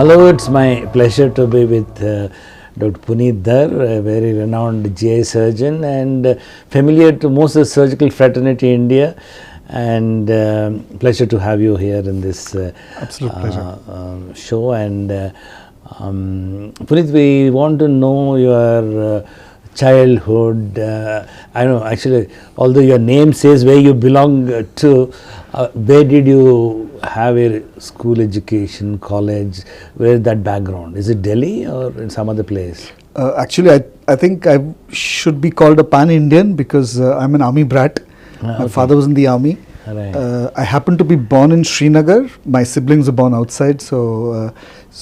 Hello, it's my pleasure to be with Dr. Puneet Dhar, a very renowned GI surgeon and familiar to most of the surgical fraternity in India. And pleasure to have you here in this Absolute pleasure. Show. And Puneet, we want to know your childhood. I know actually, although your name says where you belong to, where did you have a school education, college? Where is that background? Is it Delhi or in some other place? Actually, I think I should be called a pan-Indian because I'm an army brat. My father was in the army. Right. I happened to be born in Srinagar. My siblings were born outside, so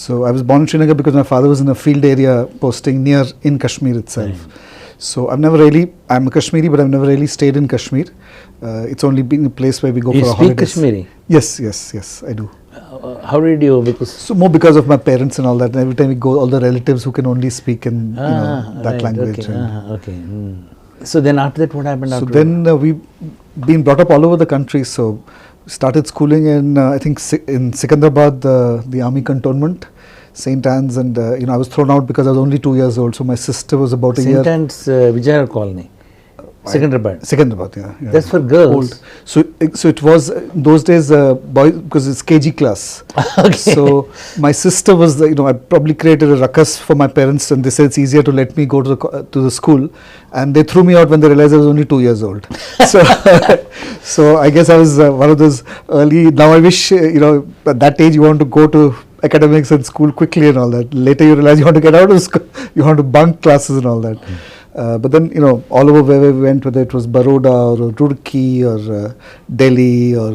I was born in Srinagar because my father was in a field area posting in Kashmir itself. Right. So I'm a Kashmiri, but I've never really stayed in Kashmir. It's only been a place where we go You for a speak holidays. Kashmiri? Yes, I do. How did you? Because So more because of my parents and all that. And every time we go, all the relatives who can only speak in that right, language. Okay. and- Okay. So then after that, what happened? So after then we've been brought up all over the country. So started schooling in I think in Secunderabad, the army cantonment, St. Anne's, and I was thrown out because I was only 2 years old. So my sister was about a year. St. Anne's Vijayanagar Colony, Secunderabad. Secunderabad, yeah. That's for girls. Old. So it was those days boy, because it's KG class. Okay. So my sister was I probably created a ruckus for my parents, and they said it's easier to let me go to the school, and they threw me out when they realized I was only 2 years old. So so I guess I was one of those early. Now I wish at that age you want to go to academics and school quickly and all that. Later you realize you want to get out of school, you want to bunk classes and all that. But then all over where we went, whether it was Baroda or Roorkee or Delhi or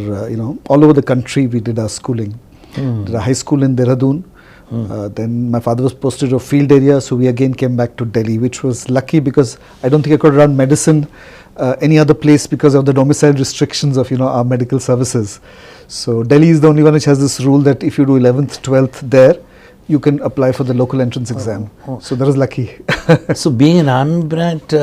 all over the country, we did our schooling. Did a high school in Dehradun. Then my father was posted to a field area, so we again came back to Delhi, which was lucky because I don't think I could run medicine any other place because of the domicile restrictions of our medical services. So Delhi is the only one which has this rule that if you do 11th, 12th there, you can apply for the local entrance exam. So that was lucky. So being an army brat,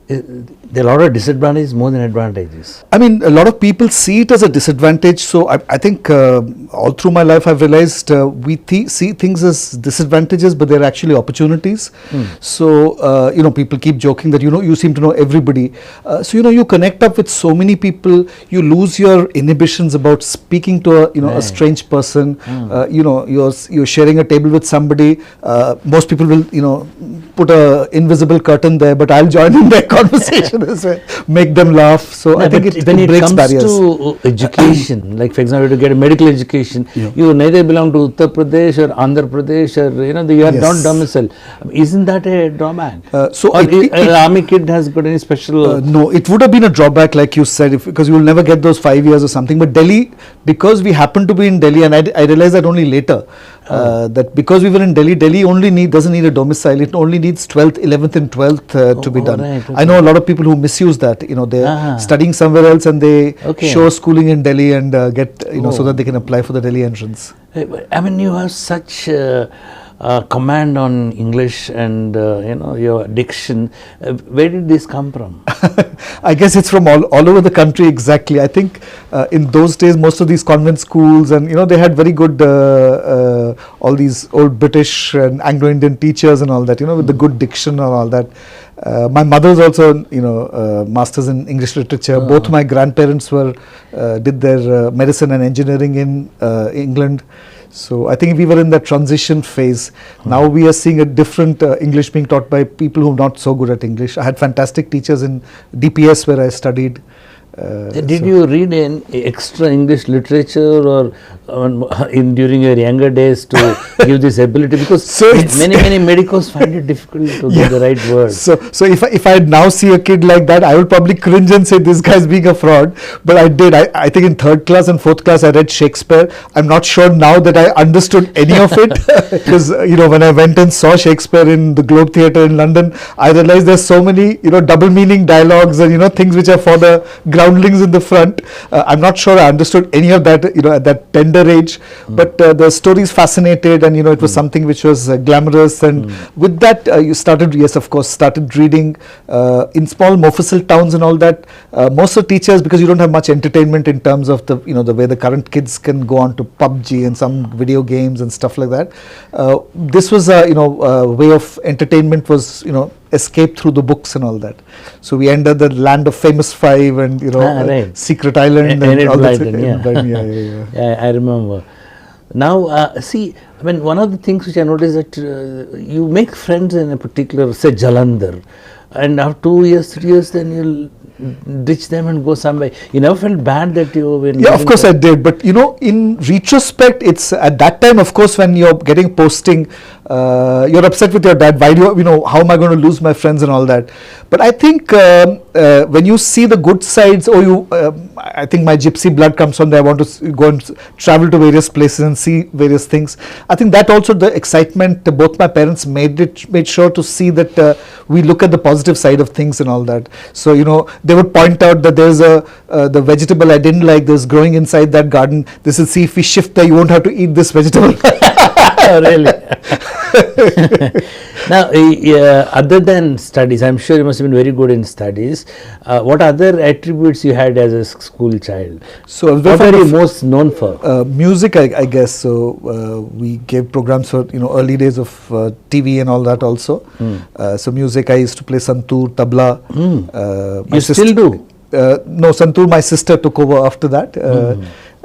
there are a lot of disadvantages more than advantages. I mean, a lot of people see it as a disadvantage. So I think all through my life I've realized we see things as disadvantages, but they're actually opportunities. So people keep joking that you seem to know everybody. So you connect up with so many people. You lose your inhibitions about speaking to a strange person. You're sharing a table with somebody. Most people will put a invisible curtain there, but I'll join in their conversation as well, make them laugh. So I think it breaks barriers. When it comes to education, like for example, to get a medical education, you neither belong to Uttar Pradesh or Andhra Pradesh or you are not domicile. Isn't that a drawback? So or an army kid has got any special? No, it would have been a drawback, like you said, because you will never get those 5 years or something. But Delhi, because we happened to be in Delhi, and I realized that only later. That because we were in Delhi, doesn't need a domicile. It only needs 12th, 11th and 12th to be done. Right, okay. I know a lot of people who misuse that. They're studying somewhere else and they show schooling in Delhi and get, so that they can apply for the Delhi entrance. I mean, you have such command on English and your diction. Where did this come from? I guess it's from all over the country. Exactly. I think in those days most of these convent schools and they had very good all these old British and Anglo-Indian teachers and all that, with the good diction and all that. My mother was also masters in English literature. Both my grandparents did their medicine and engineering in England. So I think we were in that transition phase. Now we are seeing a different English being taught by people who are not so good at English. I had fantastic teachers in DPS where I studied. Did you read an extra English literature or during your younger days to give this ability? Because many medicos find it difficult to get the right words. So if I now see a kid like that, I will probably cringe and say this guy's being a fraud. But I did. I think in 3rd class and 4th class I read Shakespeare. I'm not sure now that I understood any of it because when I went and saw Shakespeare in the Globe Theatre in London, I realized there's so many double meaning dialogues and things which are for the ground groundlings in the front. I'm not sure I understood any of that, at that tender age, but the stories fascinated, and it was something which was glamorous, and with that you started, yes, of course, started reading in small Mofussil towns and all that. Most of teachers, because you don't have much entertainment in terms of the the way the current kids can go on to PUBG and some video games and stuff like that. This was a way of entertainment was escape through the books and all that. So we entered the land of Famous Five and right. Secret Island and all that. Yeah, I remember. Now, see, I mean, one of the things which I noticed that you make friends in a particular, say, Jalandhar, and after 2 years, 3 years, then you'll ditch them and go somewhere. You never felt bad that you were... Yeah, of course I did. But, in retrospect, it's at that time, of course, when you're getting posting, you're upset with your dad. Why do how am I going to lose my friends and all that? But I think when you see the good sides, I think my gypsy blood comes from there. I want to go and travel to various places and see various things. I think that also the excitement, both my parents made sure to see that we look at the positive side of things and all that. So, they would point out that there's the vegetable I didn't like, this growing inside that garden. This is, see, if we shift there, you won't have to eat this vegetable. Oh, really? Now, other than studies, I'm sure you must have been very good in studies. What other attributes you had as a school child? So, what are you most known for? Music, I guess. So, we gave programs for early days of TV and all that also. So, music, I used to play santoor, tabla. You still do? No, santoor, my sister took over after that.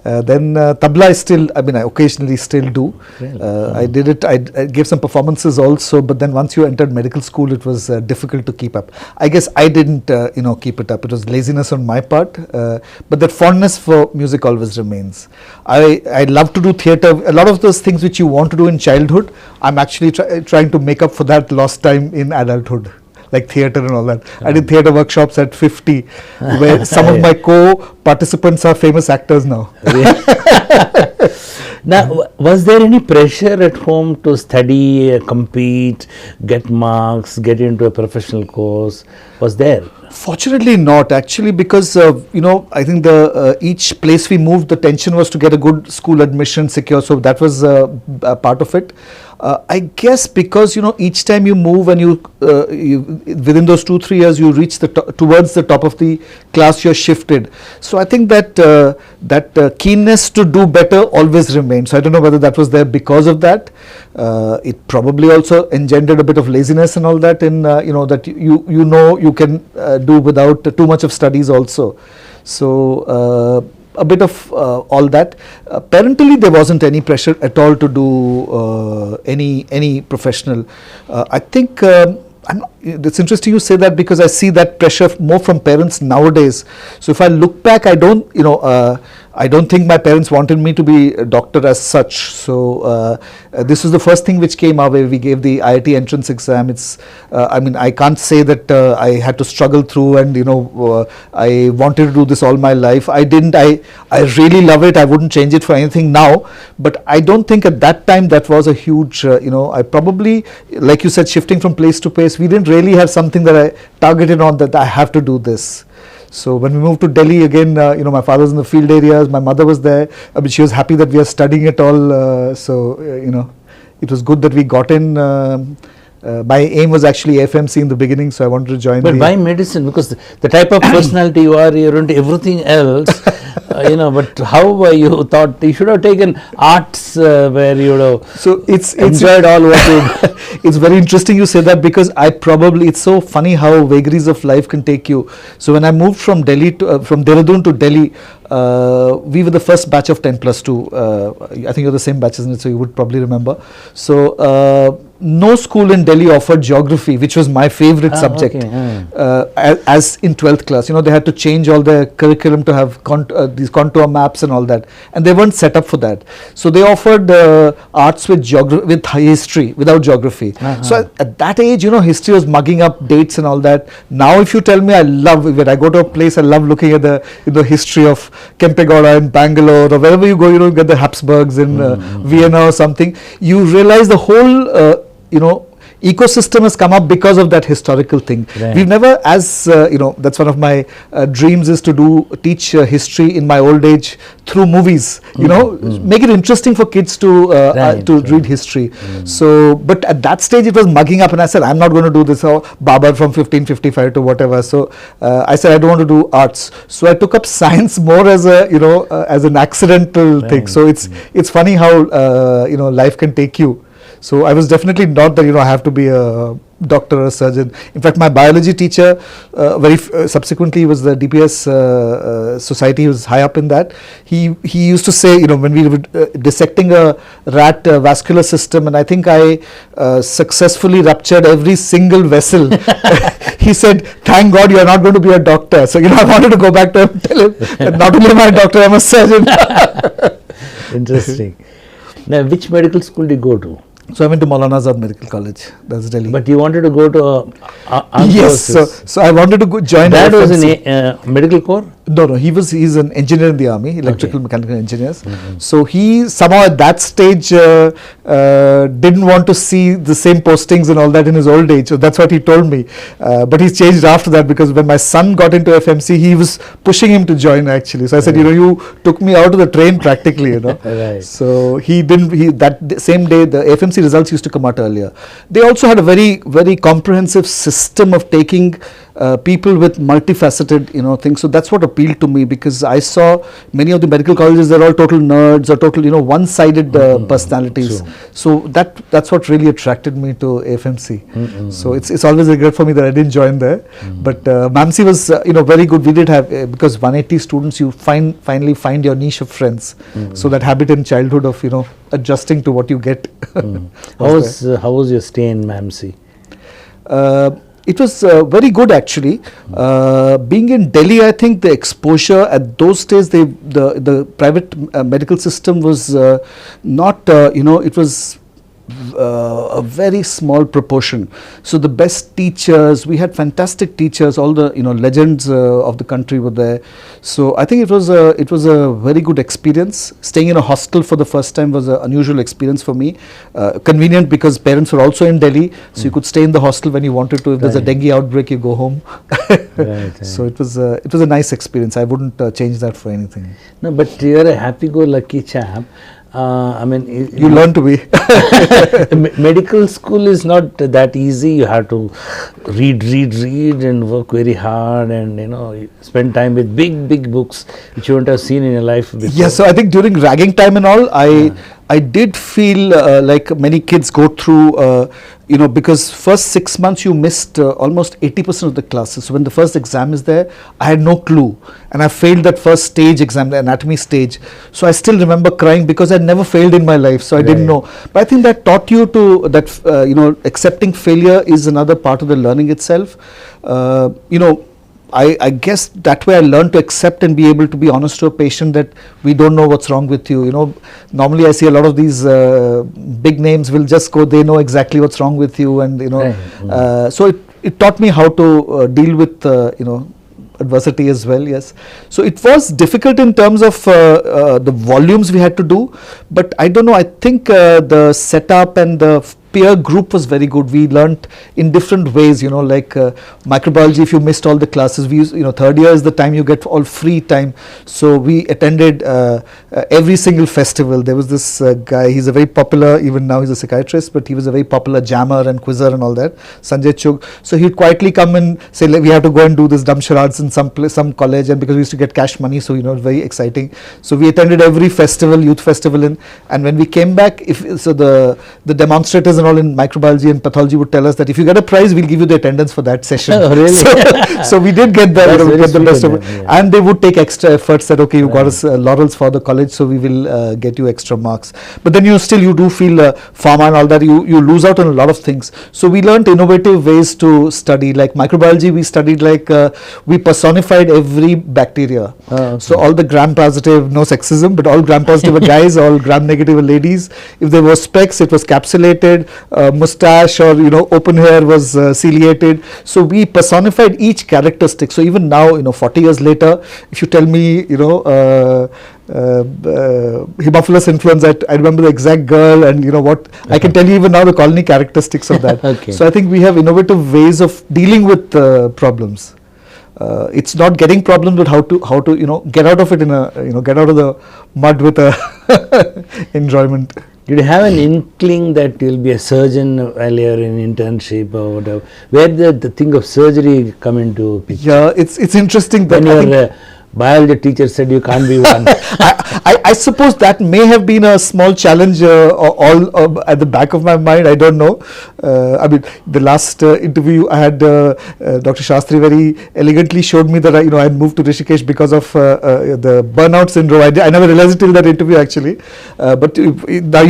Then tabla is still, I occasionally still do. Really? I did it, I gave some performances also, but then once you entered medical school, it was difficult to keep up. I guess I didn't, keep it up. It was laziness on my part, but that fondness for music always remains. I love to do theatre. A lot of those things which you want to do in childhood, I'm actually trying to make up for that lost time in adulthood. Like theatre and all that. I did theatre workshops at 50, where some of my co-participants are famous actors now. Now, was there any pressure at home to study, compete, get marks, get into a professional course? Was there? Fortunately not, actually, because I think the each place we moved, the tension was to get a good school admission secure, so that was a part of it. I guess because each time you move and you within those 2-3 years you reach towards the top of the class, you're shifted. So I think that keenness to do better always remained. So I don't know whether that was there because of that. It probably also engendered a bit of laziness and all that. In that you can do without too much of studies also. So. A bit of all that. Parentally, there wasn't any pressure at all to do any professional. I think it's interesting you say that, because I see that pressure more from parents nowadays. So if I look back, I don't think my parents wanted me to be a doctor as such. So this was the first thing which came our way. We gave the IIT entrance exam. It's I can't say that I had to struggle through and I wanted to do this all my life. I didn't. I really love it. I wouldn't change it for anything now. But I don't think at that time that was a huge I probably, like you said, shifting from place to place, we didn't really have something that I targeted on, that I have to do this. So when we moved to Delhi again, my father was in the field areas, my mother was there. She was happy that we are studying it all. It was good that we got in. My aim was actually FMC in the beginning, so I wanted to join. But why medicine? Because the type of personality you are, you're into everything else. But how you thought you should have taken arts, where you would have enjoyed all what you. It's very interesting you say that, because it's so funny how vagaries of life can take you. So when I moved from Dehradun to Delhi, we were the first batch of 10+2. I think you're the same batch, isn't it? So you would probably remember. So no school in Delhi offered geography, which was my favorite subject. Okay. As in 12th class, they had to change all their curriculum to have these contour maps and all that, and they weren't set up for that. So they offered arts with history without geography. So at that age, history was mugging up dates and all that. Now, if you tell me, I love when I go to a place, I love looking at the history of Kempegowda in Bangalore, or wherever you go, get the Habsburgs in Vienna or something. You realize the whole ecosystem has come up because of that historical thing. Right. We've never, as that's one of my dreams, is to teach history in my old age through movies. Make it interesting for kids to read history. So, but at that stage it was mugging up, and I said, I'm not going to do this. Babar from 1555 to whatever. So I said, I don't want to do arts. So I took up science more as as an accidental thing. So it's funny how life can take you. So I was definitely not that I have to be a doctor or a surgeon. In fact, my biology teacher, subsequently was the DPS society. He was high up in that. He used to say, when we were dissecting a rat vascular system, and I think I successfully ruptured every single vessel. He said, "Thank God you are not going to be a doctor." So I wanted to go back to him and tell him that not only am I a doctor, I'm a surgeon. Interesting. Now, which medical school did you go to? So I went to Maulana Azad Medical College, that's Delhi. But you wanted to go to yes, so I wanted to join. That was in medical corps? No, he's an engineer in the army, electrical mechanical engineers. So he somehow at that stage didn't want to see the same postings and all that in his old age. So that's what he told me. But he's changed after that, because when my son got into FMC, he was pushing him to join actually. So I said, you took me out of the train practically, Right. So that same day the FMC results used to come out earlier. They also had a very, very comprehensive system of taking people with multifaceted things. So that's what appealed to me, because I saw many of the medical colleges, they're all total nerds or total one-sided personalities. Sure. So that's what really attracted me to FMC. So it's always a regret for me that I didn't join there. But MAMC was very good. We did have, because 180 students, you finally find your niche of friends. So that habit in childhood of adjusting to what you get. How was your stay in MAMC? It was very good actually. Being in Delhi, I think the exposure at those days, the private medical system was not, it was a very small proportion. So the best teachers, we had fantastic teachers, all the legends of the country were there. So I think it was a very good experience. Staying in a hostel for the first time was an unusual experience for me. Convenient because parents were also in Delhi, so you could stay in the hostel when you wanted to. If there's a dengue outbreak, you go home. Right. So it was a nice experience. I wouldn't change that for anything. No, but you're a happy-go-lucky chap. You learn to be. Medical school is not that easy. You have to read and work very hard, and spend time with big books which you won't have seen in your life before. Yes, so I think during ragging time and all, I did feel like many kids go through, because first 6 months you missed almost 80% of the classes. So when the first exam is there, I had no clue, and I failed that first stage exam, the anatomy stage. So I still remember crying because I never failed in my life, so I didn't know. But I think that taught you to that accepting failure is another part of the learning itself. I guess that way I learned to accept and be able to be honest to a patient that we don't know what's wrong with you. Normally I see a lot of these big names will just go, they know exactly what's wrong with you, and so it taught me how to deal with adversity as well. Yes, so it was difficult in terms of the volumes we had to do, but I don't know, I think the setup and the peer group was very good. We learnt in different ways, like microbiology, if you missed all the classes, we use, third year is the time you get all free time. So we attended every single festival. There was this guy, he's a very popular, even now he's a psychiatrist, but he was a very popular jammer and quizzer and all that, Sanjay Chugh. So he'd quietly come and say, we have to go and do this dumb charades in some college, and because we used to get cash money, so very exciting. So we attended every festival, youth festival, and when we came back, the demonstrators and all in microbiology and pathology would tell us that if you get a prize, we'll give you the attendance for that session. Oh, really? So we did get the best of it. Yeah. And they would take extra efforts that, okay, you got us laurels for the college, so we will get you extra marks. But then you do feel pharma and all that, you lose out on a lot of things. So we learned innovative ways to study. Like microbiology, we studied we personified every bacteria. Okay. So all the gram-positive, no sexism, but all gram-positive were guys, all gram-negative were ladies. If there were specs, it was capsulated. Mustache or open hair was ciliated. So we personified each characteristic. So even now, 40 years later, if you tell me Haemophilus influenza. I remember the exact girl, and you know what, I can tell you even now the colony characteristics of that. Okay. So I think we have innovative ways of dealing with problems. It's not getting problems, but how to you know, get out of it in a, you know, get out of the mud with a enjoyment. Did you have an inkling that you'll be a surgeon while you're in internship or whatever? Where did the thing of surgery come into picture? Yeah, it's interesting that When your biology teacher said you can't be one. I suppose that may have been a small challenge all at the back of my mind. I don't know. I mean, the last interview I had, Dr. Shastri very elegantly showed me that I had moved to Rishikesh because of the burnout syndrome. I never realized it till that interview actually. But now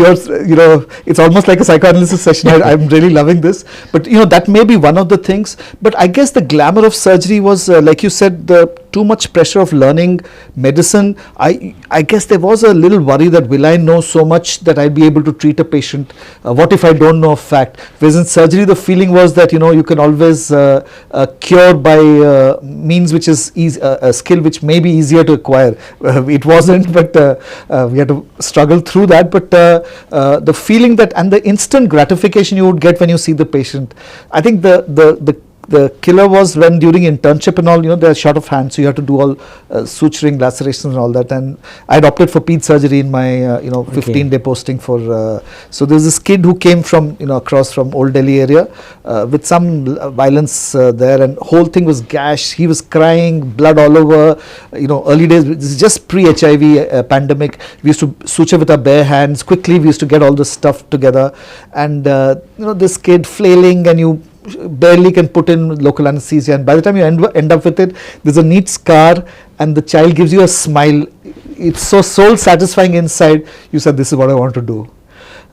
it's almost like a psychoanalysis session. I'm really loving this. But that may be one of the things. But I guess the glamour of surgery was, like you said, the too much pressure of learning medicine. I guess there was a little worry that will I know so much that I'll be able to treat a patient? What if I don't know a fact? Whereas in surgery, the feeling was that you can always cure by means which is a skill which may be easier to acquire. It wasn't, but we had to struggle through that. But the feeling that and the instant gratification you would get when you see the patient, I think the killer was when during internship and all, they're short of hands, so you have to do all suturing, lacerations and all that. And I had opted for peds surgery in my 15-day posting for. So there's this kid who came from across from Old Delhi area with some violence there, and whole thing was gashed. He was crying, blood all over. Early days, this is just pre-HIV pandemic. We used to suture with our bare hands. Quickly, we used to get all this stuff together, and this kid flailing, and you barely can put in local anesthesia, and by the time you end up with it, there's a neat scar, and the child gives you a smile. It's so soul satisfying inside. You said, this is what I want to do.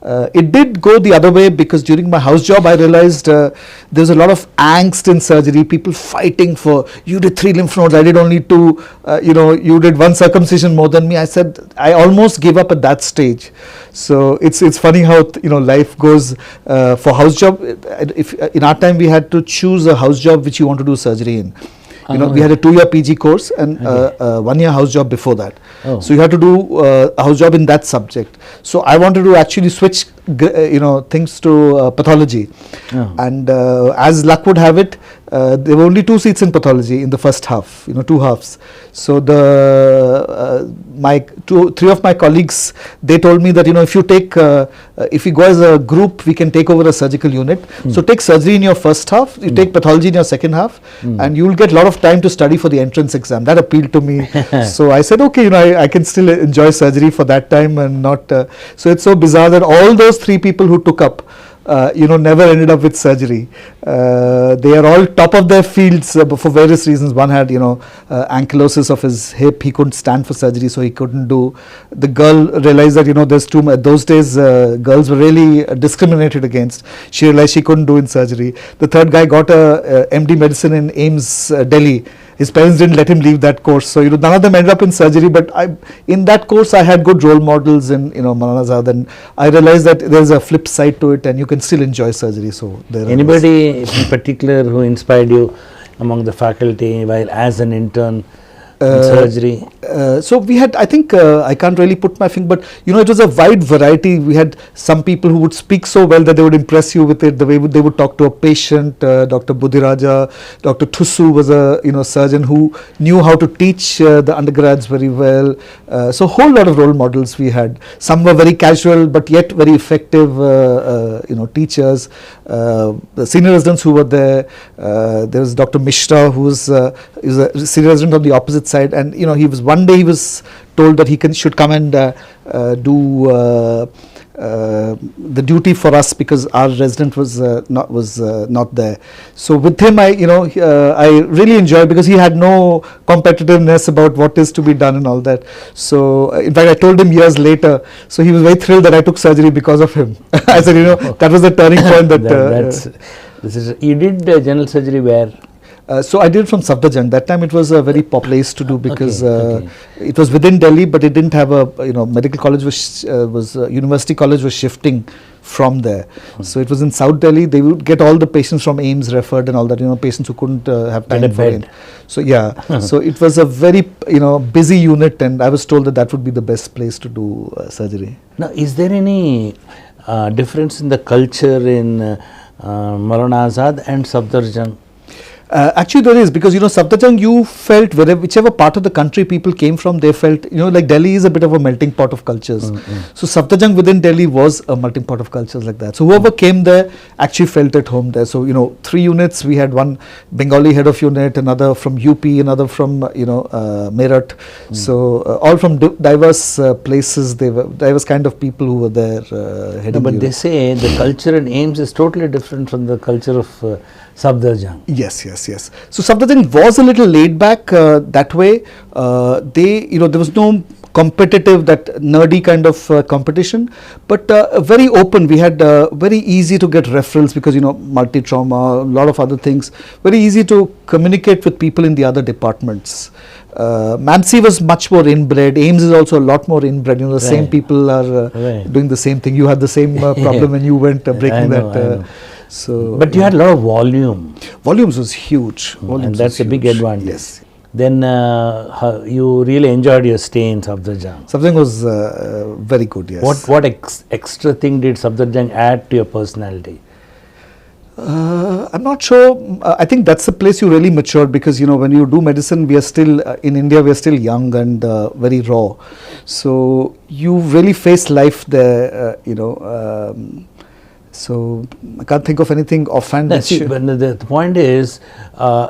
It did go the other way, because during my house job I realized there's a lot of angst in surgery, people fighting for, you did 3 lymph nodes, I did only 2, you did 1 circumcision more than me. I said I almost gave up at that stage. So it's funny how life goes. For house job, if in our time we had to choose a house job which you want to do surgery in. We had a 2-year PG course and 1-year house job before that. Oh. So you had to do a house job in that subject. So I wanted to actually switch, things to pathology. Oh. And as luck would have it, there were only 2 seats in pathology in the first half, 2 halves. So three of my colleagues, they told me that if you take, if we go as a group, we can take over a surgical unit. So take surgery in your first half, you take pathology in your second half, and you will get a lot of time to study for the entrance exam. That appealed to me. So I said, okay, I can still enjoy surgery for that time and not. So it's so bizarre that all those 3 people who took up, never ended up with surgery. They are all top of their fields for various reasons. One had, ankylosis of his hip. He couldn't stand for surgery, so he couldn't do. The girl realized that, there's too much. Those days, girls were really discriminated against. She realized she couldn't do in surgery. The third guy got a MD medicine in AIIMS, Delhi. His parents didn't let him leave that course. So, none of them ended up in surgery. But in that course, I had good role models in, Maulana Azad. And I realized that there's a flip side to it, and you can still enjoy surgery. So, anybody in particular who inspired you among the faculty while as an intern in surgery? So we had, I think, I can't really put my finger, but it was a wide variety. We had some people who would speak so well that they would impress you with it, the way they would talk to a patient. Dr. Budhiraja, Dr. Thusu was a surgeon who knew how to teach the undergrads very well. So a whole lot of role models we had. Some were very casual but yet very effective teachers. The senior residents who were there. There was Dr. Mishra, who was a senior resident on the opposite side, and one day he was told that he should come and do the duty for us because our resident was not there. So with him, I really enjoyed, because he had no competitiveness about what is to be done and all that. So in fact, I told him years later. So he was very thrilled that I took surgery because of him. I said, that was the turning point. You did general surgery where? So I did it from Safdarjung. That time it was a very popular place to do, because it was within Delhi, but it didn't have a medical college was university college was shifting from there. So it was in South Delhi. They would get all the patients from AIIMS referred and all that, patients who couldn't have time for it. So yeah, so it was a very busy unit, and I was told that would be the best place to do surgery. Now, is there any difference in the culture in Maulana Azad and Safdarjung? Actually there is, because Safdarjung, you felt whichever part of the country people came from, they felt like Delhi is a bit of a melting pot of cultures. So Safdarjung within Delhi was a melting pot of cultures like that. So whoever came there actually felt at home there. So 3 units, we had one Bengali head of unit, another from UP, another from Meerut. So all from diverse places. They were diverse kind of people who were there heading. No, but they say the culture in AIIMS is totally different from the culture of Safdarjung. Yes. So Safdarjung was a little laid back that way. There was no competitive, that nerdy kind of competition, but very open. We had very easy to get referrals because multi-trauma, a lot of other things. Very easy to communicate with people in the other departments. MAMC was much more inbred. AIIMS is also a lot more inbred. The same people are doing the same thing. You had the same problem when you went breaking I know. So, but you had a lot of volume. Volumes was huge. And that's a big advantage. Yes. Then you really enjoyed your stay in Safdarjung. Safdarjung was very good, yes. What extra thing did Safdarjung add to your personality? I'm not sure. I think that's the place you really matured, because when you do medicine, we are still in India, we are still young and very raw. So you really face life there, so I can't think of anything offhand. But the point is,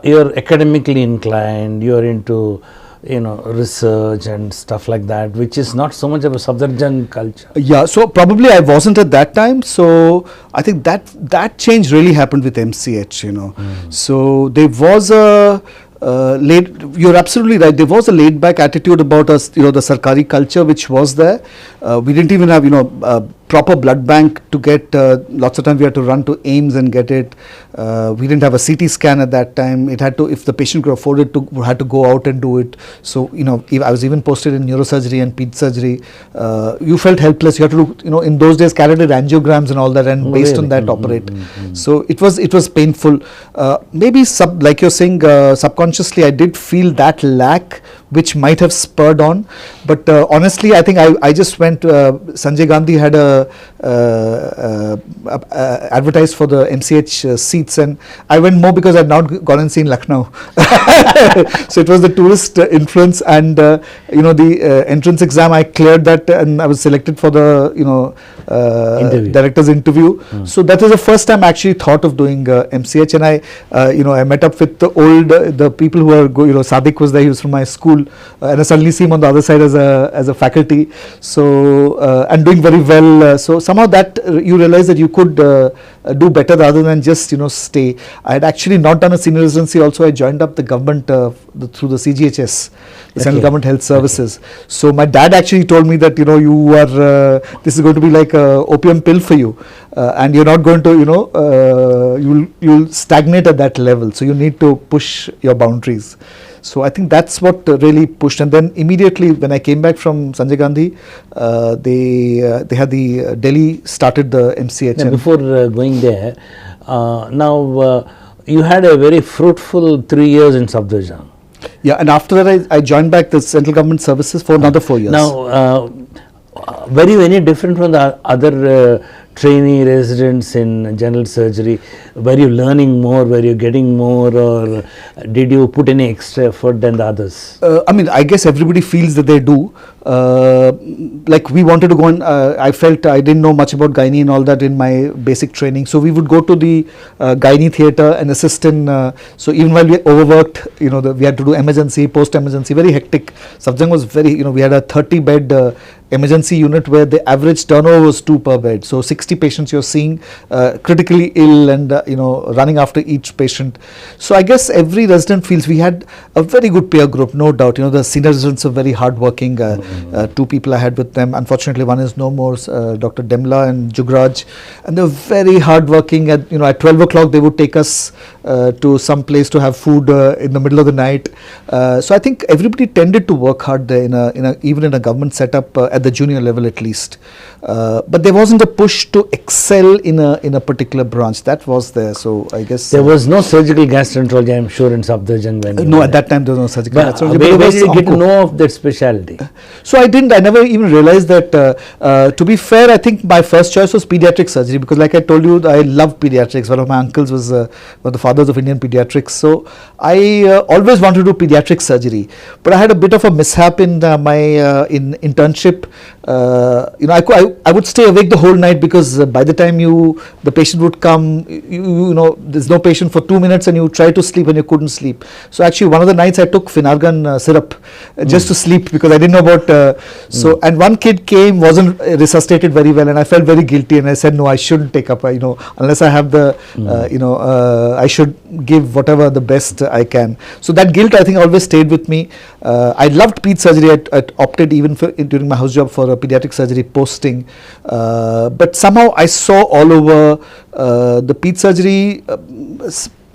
you're academically inclined, you're into research and stuff like that, which is not so much of a Safdarjung culture. Yeah, so probably I wasn't at that time. So I think that change really happened with MCH. So there was a you're absolutely right. There was a laid back attitude about us, the Sarkari culture which was there. We didn't even have proper blood bank to get. Lots of times we had to run to AIIMS and get it. We didn't have a CT scan at that time. It had to, if the patient could afford it, had to go out and do it. So I was even posted in neurosurgery and ped surgery. You felt helpless. You had to do, in those days, carotid angiograms and all that, and based on that operate. So it was painful. Maybe like you're saying, subconsciously I did feel that lack, which might have spurred on. But honestly, I think I just went. Sanjay Gandhi had advertised for the MCH seats, and I went more because I had not gone and seen Lucknow. So it was the tourist influence, and the entrance exam, I cleared that, and I was selected for the director's interview. So that was the first time I actually thought of doing MCH, and I met up with the people who are Sadiq was there. He was from my school, and I suddenly see him on the other side as a faculty. So and doing very well. So somehow that you realize that you could do better rather than just stay. I had actually not done a senior residency. Also, I joined up the government through the CGHS, the Central Government Health Services. So my dad actually told me that you are this is going to be like a opium pill for you, and you're not going to you'll stagnate at that level. So you need to push your boundaries. So I think that's what really pushed. And then immediately when I came back from Sanjay Gandhi, they had the Delhi started the MCH. Now, before going there, you had a very fruitful 3 years in Safdarjung. Yeah, and after that I joined back the Central Government Services for another 4 years. Now, were you any different from the other trainee residents in general surgery? Were you learning more? Were you getting more? Or did you put any extra effort than the others? I guess everybody feels that they do. Like we wanted to go and I felt I didn't know much about gynae and all that in my basic training. So we would go to the gynae theatre and assist in, so even while we overworked, we had to do emergency, post-emergency, very hectic. Safdarjung was very, we had a 30-bed emergency unit where the average turnover was 2 per bed. So 60 patients you're seeing critically ill and, running after each patient. So I guess every resident feels we had a very good peer group, no doubt. The senior residents are very hardworking. 2 people I had with them. Unfortunately, one is no more, Dr. Demla and Jugraj. And they're very hardworking. At 12 o'clock, they would take us to some place to have food in the middle of the night. So I think everybody tended to work hard there, even in a government setup at the junior level at least. But there wasn't a push to excel in a particular branch. That was there. So I guess there was no surgical gastroenterology, I'm sure, in Safdarjung when you no, were at that time there was no surgical But gastroenterology. where But did there you was get to onco. know of that specialty? So I never even realized that, to be fair, I think my first choice was pediatric surgery, because like I told you, I love pediatrics. One of my uncles was one of the fathers of Indian pediatrics. So I always wanted to do pediatric surgery. But I had a bit of a mishap in my in internship. I would stay awake the whole night, because by the time the patient would come, there's no patient for 2 minutes and you try to sleep and you couldn't sleep. So actually one of the nights I took Finargan syrup just to sleep, because I didn't know about and one kid came, wasn't resuscitated very well, and I felt very guilty, and I said no, I shouldn't take up unless I have the I should give whatever the best I can. So that guilt, I think, always stayed with me. I loved ped surgery. I opted even during my house job for a pediatric surgery posting, but somehow I saw all over the ped surgery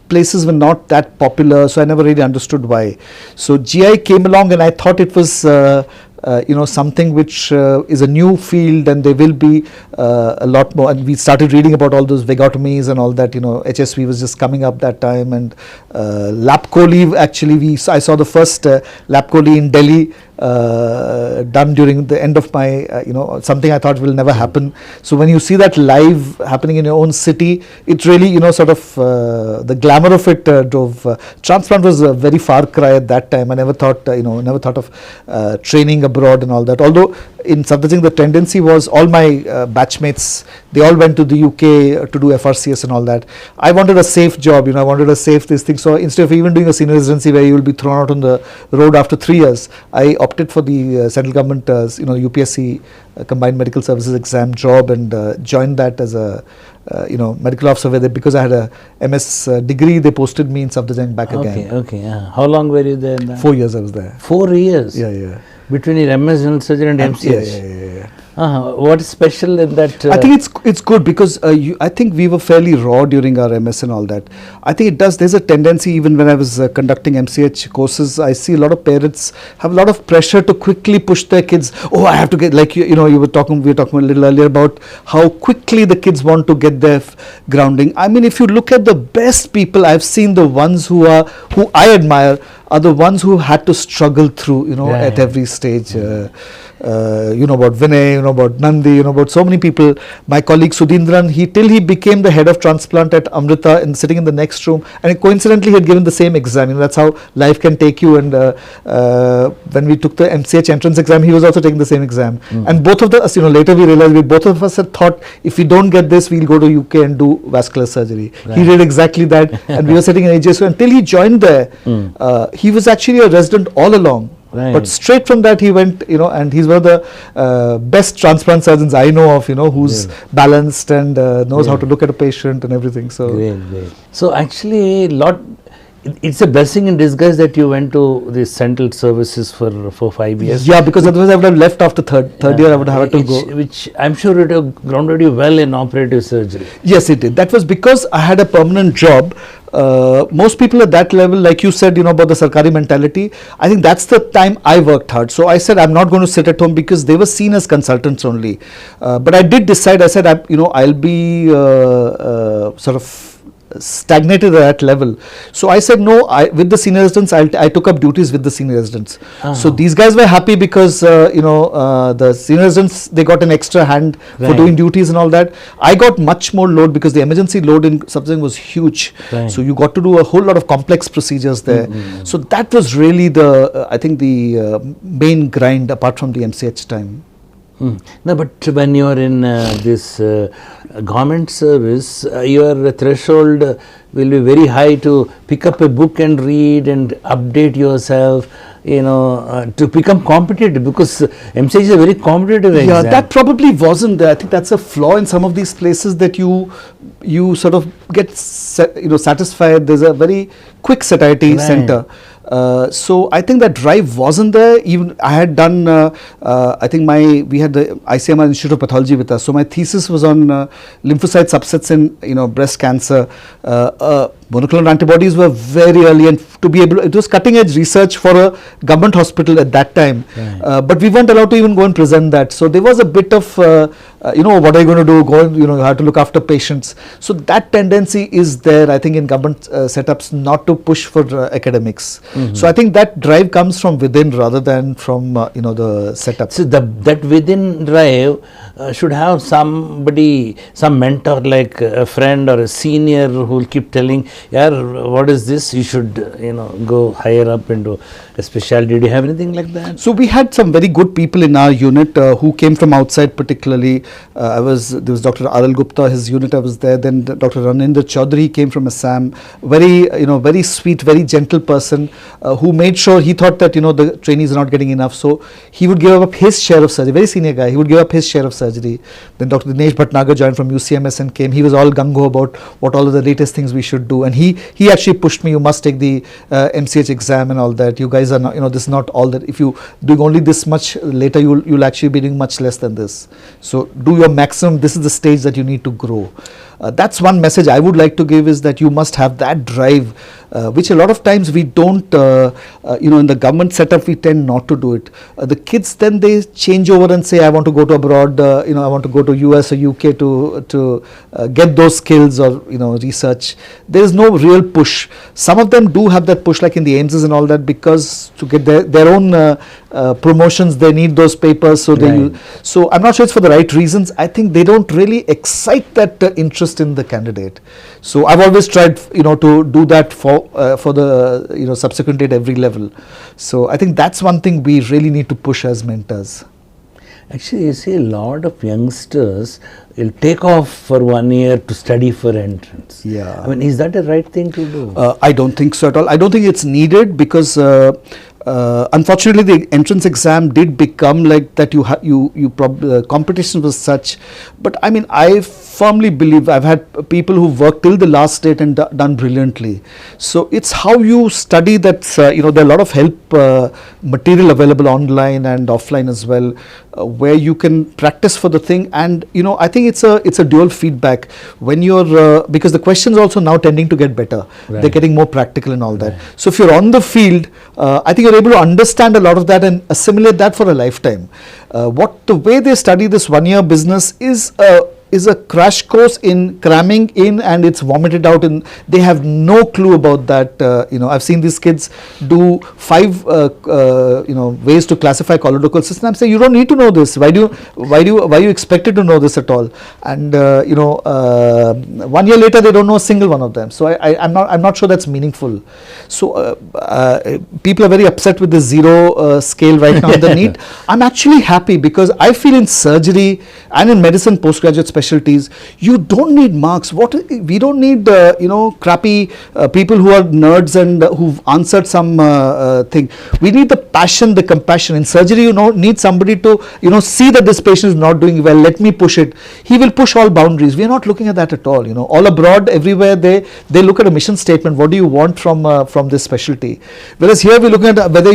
places were not that popular, so I never really understood why. So GI came along, and I thought it was something which is a new field, and there will be a lot more. And we started reading about all those vagotomies and all that. HSV was just coming up that time, and Lap-Chole, actually I saw the first Lap-Chole in Delhi done during the end of my something I thought will never happen. So when you see that live happening in your own city, it really sort of the glamour of it drove. Transplant was a very far cry at that time. I never thought of training abroad and all that. Although in Safdarjung the tendency was all my batchmates, they all went to the UK to do FRCS and all that. I wanted a safe job, I wanted a safe this thing. So instead of even doing a senior residency where you will be thrown out on the road after 3 years, I opted for the central government UPSC combined medical services exam job, and joined that as a medical officer there, because I had a MS degree. They posted me in Safdarjung back again. Okay. How long were you there? 4 years I was there. 4 years? Yeah. Between your MS General Surgery and MCH? Yeah. What is special in that? I think it's good, because I think we were fairly raw during our MS and all that. I think there's a tendency, even when I was conducting MCH courses, I see a lot of parents have a lot of pressure to quickly push their kids. Oh, I have to get, like we were talking a little earlier about how quickly the kids want to get their grounding. I mean, if you look at the best people I've seen, the ones who I admire are the ones who had to struggle through, at every stage. About Vinay, about Nandi, about so many people. My colleague Sudhindran, till he became the head of transplant at Amrita and sitting in the next room, and coincidentally he had given the same exam. That's how life can take you. And when we took the MCH entrance exam, he was also taking the same exam. And both of us, later we realized both of us had thought, if we don't get this, we'll go to UK and do vascular surgery. Right. He did exactly that, and we were sitting in AJSU until he joined there. He was actually a resident all along. Right. But straight from that he went, and he's one of the best transplant surgeons I know of, who's balanced and knows how to look at a patient and everything. So great. So actually, it's a blessing in disguise that you went to the central services for 5 years. Yeah, because otherwise I would have left after third year. I would have had to go. Which I'm sure it have grounded you well in operative surgery. Yes, it did. That was because I had a permanent job. Most people at that level, like you said, about the Sarkari mentality, I think that's the time I worked hard. So I said, I'm not going to sit at home, because they were seen as consultants only. But I did decide, I said, I'll be sort of stagnated at that level. So I said no, with the senior residents, I took up duties with the senior residents. So these guys were happy because, the senior residents, they got an extra hand for doing duties and all that. I got much more load because the emergency load in Safdarjung was huge. So you got to do a whole lot of complex procedures there. So that was really I think the main grind apart from the MCH time. No, but when you are in this government service, your threshold will be very high to pick up a book and read and update yourself, to become competitive, because MCH is a very competitive exam. Yeah, that probably wasn't there. I think that's a flaw in some of these places, that you sort of get satisfied. There's a very quick satiety center. So I think that drive wasn't there. Even I had done, I think we had the ICMR Institute of Pathology with us. So my thesis was on lymphocyte subsets in breast cancer. Monoclonal antibodies were very early and to be able, it was cutting edge research for a government hospital at that time, but we weren't allowed to even go and present that. So there was a bit of, what are you going to do, go and, you have to look after patients. So that tendency is there, I think, in government setups not to push for academics. So I think that drive comes from within rather than from, the setup. So that within drive should have somebody, some mentor like a friend or a senior who will keep telling, yeah, what is this? You should, go higher up into a specialty. Do you have anything like that? So we had some very good people in our unit who came from outside, particularly. There was Dr. Aral Gupta, his unit I was there. Then Dr. Ranendra Chaudhary came from Assam. Very sweet, very gentle person who made sure, he thought that, the trainees are not getting enough. So he would give up his share of surgery, very senior guy. He would give up his share of surgery. Then Dr. Dinesh Bhatnagar joined from UCMS and came. He was all gung-ho about what all of the latest things we should do. And he actually pushed me, you must take the MCH exam and all that. You guys are not, this is not all that. If you doing only this much, later you'll actually be doing much less than this. So do your maximum. This is the stage that you need to grow. That's one message I would like to give, is that you must have that drive, which a lot of times we don't, in the government setup we tend not to do it. The kids then they change over and say, I want to go to abroad, I want to go to US or UK to get those skills or, research. There is no real push. Some of them do have that push, like in the AIMSs and all that, because to get their own promotions, they need those papers. So so I'm not sure it's for the right reasons. I think they don't really excite that interest in the candidate. So I've always tried, to do that for the, subsequently at every level. So I think that's one thing we really need to push as mentors. Actually, you see a lot of youngsters will take off for 1 year to study for entrance. Yeah. I mean, is that a right thing to do? I don't think so at all. I don't think it's needed, because unfortunately the entrance exam did become like that. Competition was such, but I mean, I firmly believe I've had people who worked till the last date and done brilliantly. So it's how you study that's, there are a lot of help material available online and offline as well, where you can practice for the thing. And I think it's a dual feedback when you're because the questions also now tending to get better. Right. They're getting more practical and all that. So if you're on the field, I think you're able to understand a lot of that and assimilate that for a lifetime. The way they study this 1 year business is a crash course in cramming in, and it's vomited out, and they have no clue about that. I've seen these kids do 5 ways to classify colloidal cysts. I'm saying, you don't need to know this. Why are you expected to know this at all? And 1 year later they don't know a single one of them. So I'm not sure that's meaningful. So people are very upset with the 0 scale right now in the NEET. I'm actually happy, because I feel in surgery and in medicine postgraduate specialties, you don't need marks. We don't need crappy people who are nerds and who've answered some thing. We need the passion, the compassion. In surgery, you need somebody to see that this patient is not doing well. Let me push it. He will push all boundaries. We are not looking at that at all. All abroad, everywhere they look at a mission statement. What do you want from this specialty? Whereas here we're looking at whether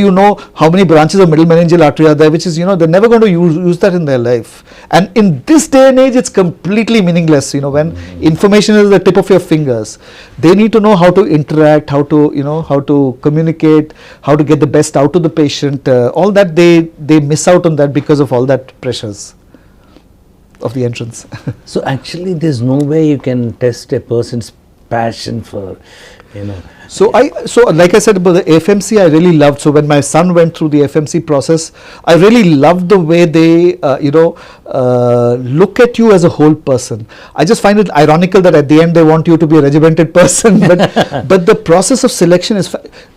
how many branches of middle meningeal artery are there, which is they're never going to use that in their life. And in this day and age, it's completely meaningless. When information is at the tip of your fingers, they need to know how to interact, how to communicate, how to get the best out of the patient. All that they miss out on that because of all that pressures of the entrance. So actually, there's no way you can test a person's passion for, So like I said about the FMC, I really loved. So when my son went through the FMC process, I really loved the way they, look at you as a whole person. I just find it ironical that at the end they want you to be a regimented person, but the process of selection is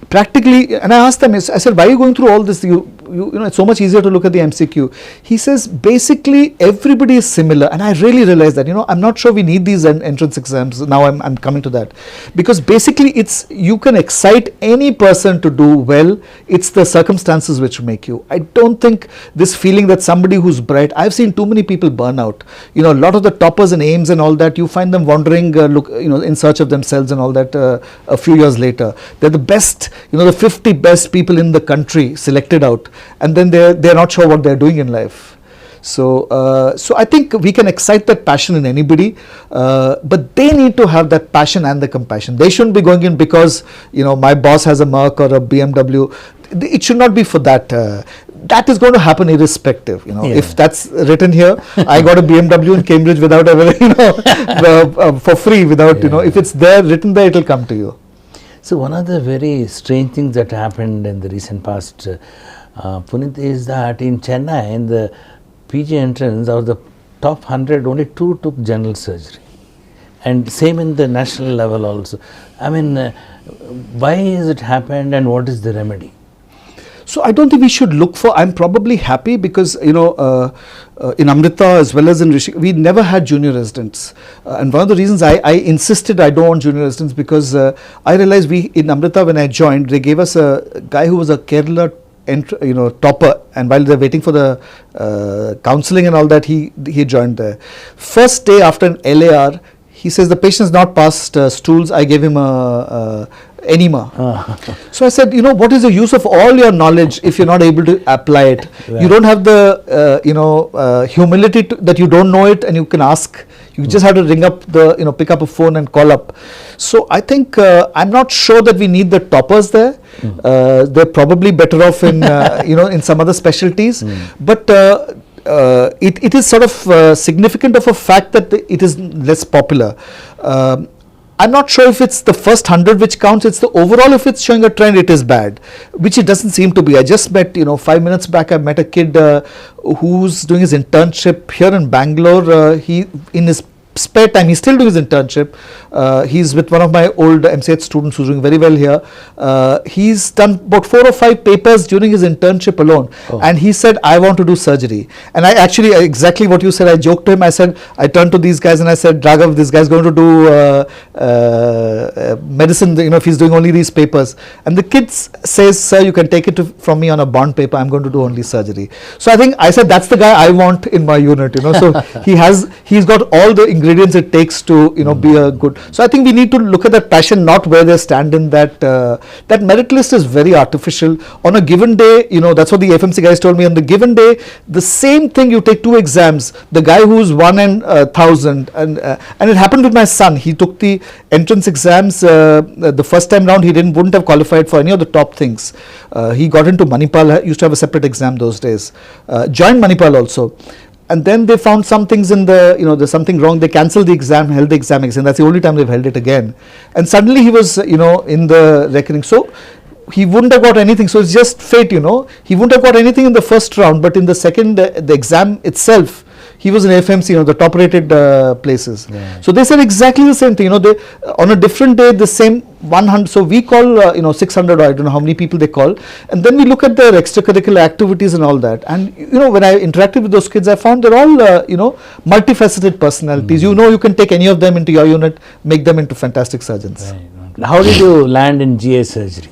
practically. And I asked them, I said, why are you going through all this? It's so much easier to look at the MCQ. He says basically everybody is similar, and I really realized that. I'm not sure we need these entrance exams. Now I'm coming to that, because basically you can excite any person to do well. It's the circumstances which make you. I don't think this feeling that somebody who's bright. I've seen too many people burn out. A lot of the toppers and AIMS and all that, you find them wandering, in search of themselves and all that. A few years later, they're the best. The 50 best people in the country selected out, and then they're not sure what they're doing in life. So I think we can excite that passion in anybody, but they need to have that passion and the compassion. They shouldn't be going in because my boss has a Merc or a BMW. It should not be for that. That is going to happen irrespective. If that's written here, I got a BMW in Cambridge without ever, for free, without, if it's there, written there, it will come to you. So one of the very strange things that happened in the recent past, Puneet, is that in Chennai, in the PG entrance, out of the top 100, only 2 took general surgery. And same in the national level also. I mean, why has it happened and what is the remedy? So I don't think we should look for, I'm probably happy because, in Amrita as well as in Rishikesh, we never had junior residents. And one of the reasons I insisted I don't want junior residents because I realized in Amrita when I joined, they gave us a guy who was a Kerala topper, and while they're waiting for the counseling and all that, he joined there. First day after an LAR, he says the patient's not passed stools. I gave him a enema. So I said, what is the use of all your knowledge if you're not able to apply it? Right. You don't have the humility that you don't know it and you can ask. You just have to ring up pick up a phone and call up. So I think I'm not sure that we need the toppers there. They're probably better off in in some other specialties. But it is sort of significant of a fact that it is less popular. I'm not sure if it's the first 100 which counts. It's the overall, if it's showing a trend, it is bad, which it doesn't seem to be. I just met, 5 minutes back, I met a kid who's doing his internship here in Bangalore. He, in his spare time, he's still doing his internship. He's with one of my old MCH students who's doing very well here. He's done about 4 or 5 papers during his internship alone. And he said, I want to do surgery. And I actually, exactly what you said, I joked to him. I said, I turned to these guys and I said, Raghav, this guy's going to do medicine, if he's doing only these papers. And the kid says, sir, you can take it from me on a bond paper. I'm going to do only surgery. So I said, that's the guy I want in my unit, So he's got all the ingredients it takes to be a good. So I think we need to look at that passion, not where they stand in that. That merit list is very artificial. On a given day, that's what the FMC guys told me. On the given day, the same thing, you take 2 exams. The guy who's 1 in 1,000, and it happened with my son. He took the entrance exams the first time round. He wouldn't have qualified for any of the top things. He got into Manipal. Used to have a separate exam those days. Joined Manipal also. And then they found some things in there's something wrong. They cancelled the exam, held the exam again. That's the only time they've held it again. And suddenly he was, in the reckoning. So he wouldn't have got anything. So it's just fate, He wouldn't have got anything in the first round, but in the second, the exam itself, he was in FMC, the top rated places. Yeah. So they said exactly the same thing, they on a different day, the same 100. So we call, 600, or I don't know how many people they call. And then we look at their extracurricular activities and all that. And, when I interacted with those kids, I found they're all, multifaceted personalities. You can take any of them into your unit, make them into fantastic surgeons. Right. How did you land in GI surgery?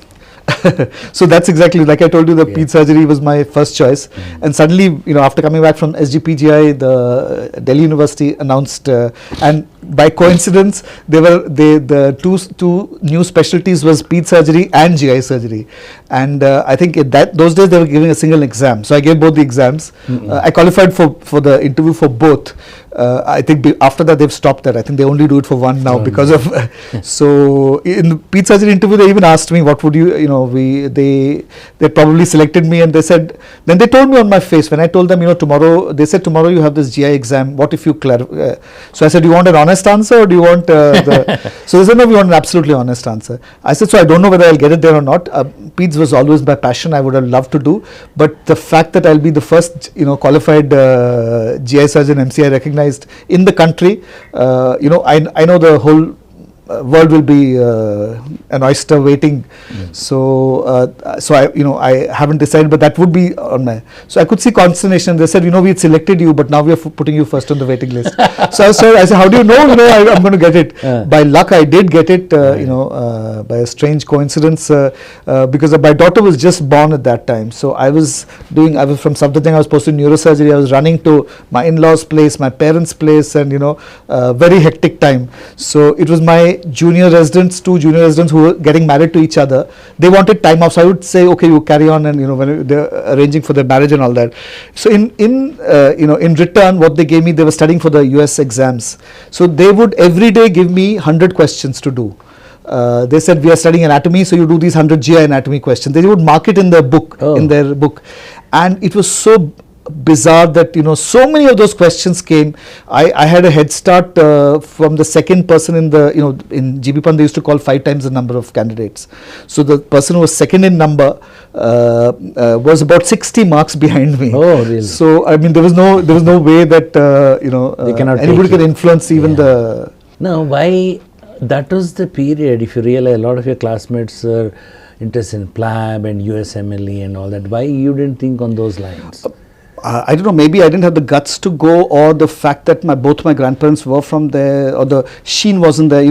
So that's exactly, like I told you, the ped surgery was my first choice. And suddenly, after coming back from SGPGI, the Delhi University announced, and by coincidence, the two new specialties was ped surgery and GI surgery. And I think those days they were giving a single exam. So I gave both the exams. I qualified for the interview for both. I think after that they've stopped that. I think they only do it for one now because of. So in the ped surgery interview, they even asked me, what would they probably selected me, and they said, then they told me on my face when I told them, tomorrow, they said, tomorrow you have this GI exam. What if you clarify? So I said, do you want an honest answer or do you want so they said, no, we want an absolutely honest answer. I said, so I don't know whether I'll get it there or not. Peds was always my passion. I would have loved to do, but the fact that I'll be the first qualified GI surgeon MCI recognized in the country, I know the whole world will be an oyster waiting. So I haven't decided, but that would be on my. So I could see consternation. They said, we had selected you, but now we are putting you first on the waiting list. So I said, how do you know? I'm going to get it. By luck, I did get it. By a strange coincidence, because my daughter was just born at that time. So I was from something. I was supposed to neurosurgery. I was running to my in-laws' place, my parents' place, and very hectic time. So it was my junior residents, 2 junior residents who were getting married to each other, they wanted time off. So I would say, okay, you carry on, and when they're arranging for their marriage and all that. So in return, what they gave me, they were studying for the US exams. So they would every day give me 100 questions to do. They said, we are studying anatomy, so you do these 100 GI anatomy questions. They would mark it in their book, and it was so bizarre that so many of those questions came. I had a head start from the second person in the in GB Pant they used to call 5 times the number of candidates. So the person who was second in number was about 60 marks behind me. Oh, really? So I mean, there was no way that anybody can influence even the. Now, why? That was the period, if you realize, a lot of your classmates are interested in PLAB and USMLE and all that. Why you didn't think on those lines? I don't know, maybe I didn't have the guts to go, or the fact that both my grandparents were from there, or the sheen wasn't there.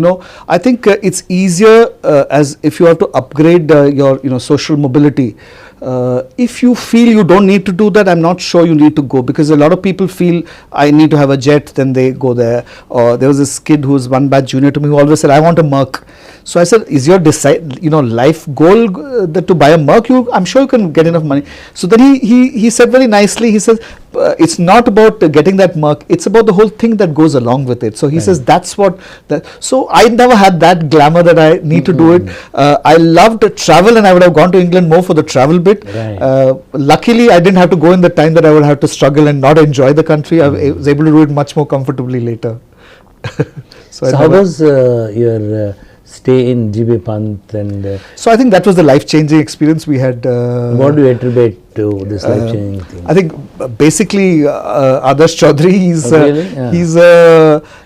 I think it's easier as if you have to upgrade your social mobility. If you feel you don't need to do that, I'm not sure you need to go, because a lot of people feel I need to have a jet, then they go there. Or there was this kid who was one batch junior to me who always said, I want a Merc. So I said, is your life goal that to buy a Merc? I'm sure you can get enough money. So then he said very nicely, he says, it's not about getting that Merc, it's about the whole thing that goes along with it. So he says, that's what. So I never had that glamour that I need to do it. I loved to travel, and I would have gone to England more for the travel bit. Luckily, I didn't have to go in the time that I would have to struggle and not enjoy the country. I was able to do it much more comfortably later. So how was your stay in GB Pant? And so I think that was the life-changing experience we had. What do you attribute to this life-changing thing? I think basically Adarsh Chaudhary,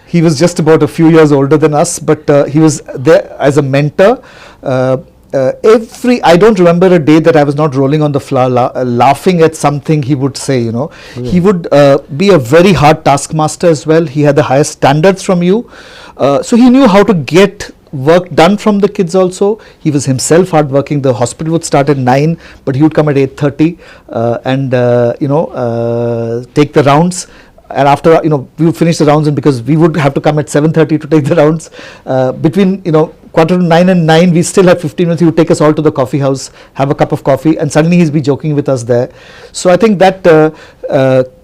he was just about a few years older than us, but he was there as a mentor. I don't remember a day that I was not rolling on the floor laughing at something he would say. He would be a very hard taskmaster as well. He had the highest standards from you, so he knew how to get work done from the kids also. He was himself hardworking. The hospital would start at 9, but he would come at 8:30 and take the rounds. And after we would finish the rounds, and because we would have to come at 7:30 to take the rounds, between 8:45 and 9, we still had 15 minutes. He would take us all to the coffee house, have a cup of coffee, and suddenly he'd be joking with us there. So I think that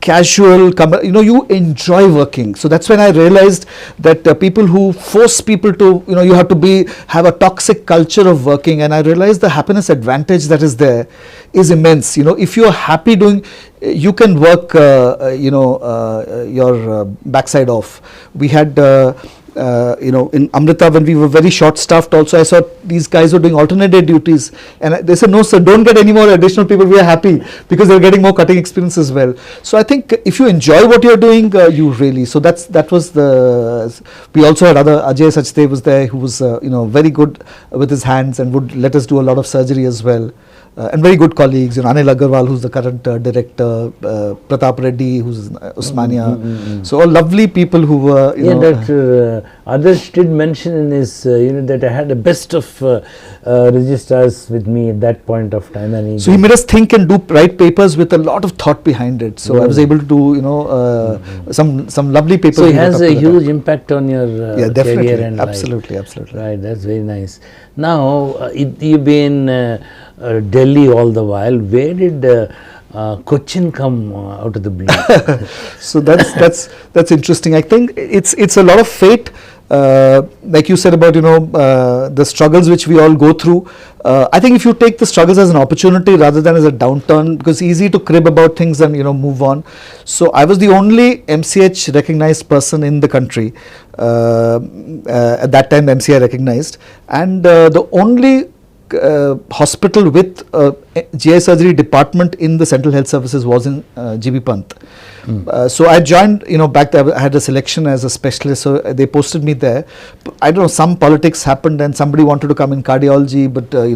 casual, you enjoy working. So that's when I realized that people who force people to, you have to have a toxic culture of working. And I realized the happiness advantage that is there is immense. If you're happy doing, you can work, your backside off. We had in Amrita, when we were very short staffed also, I saw these guys were doing alternate day duties, and they said, no sir, don't get any more additional people, we are happy, because they're getting more cutting experience as well. So I think if you enjoy what you're doing, you really, so that was we also had Ajay Sachdev was there, who was very good with his hands and would let us do a lot of surgery as well. And very good colleagues, Anil Agarwal, who's the current director, Pratap Reddy, who's Osmania. So all lovely people who were, Dr. Adarsh did mention in his unit that I had the best of registrars with me at that point of time. And so he made us think and write papers with a lot of thought behind it. So I was able to do, some lovely papers. So he has a huge impact on your career and absolutely, life. Absolutely. Right, that's very nice. Now, you've been Delhi all the while. Where did Cochin come out of the blue? So that's interesting. I think it's a lot of fate. Like you said about the struggles which we all go through. I think if you take the struggles as an opportunity rather than as a downturn, because it's easy to crib about things and move on. So I was the only MCH recognized person in the country. At that time, the MCI recognized, and the only hospital with GI surgery department in the Central Health Services was in GB Pant. So I joined, back there. I had a selection as a specialist, so they posted me there. I don't know, some politics happened and somebody wanted to come in cardiology, but they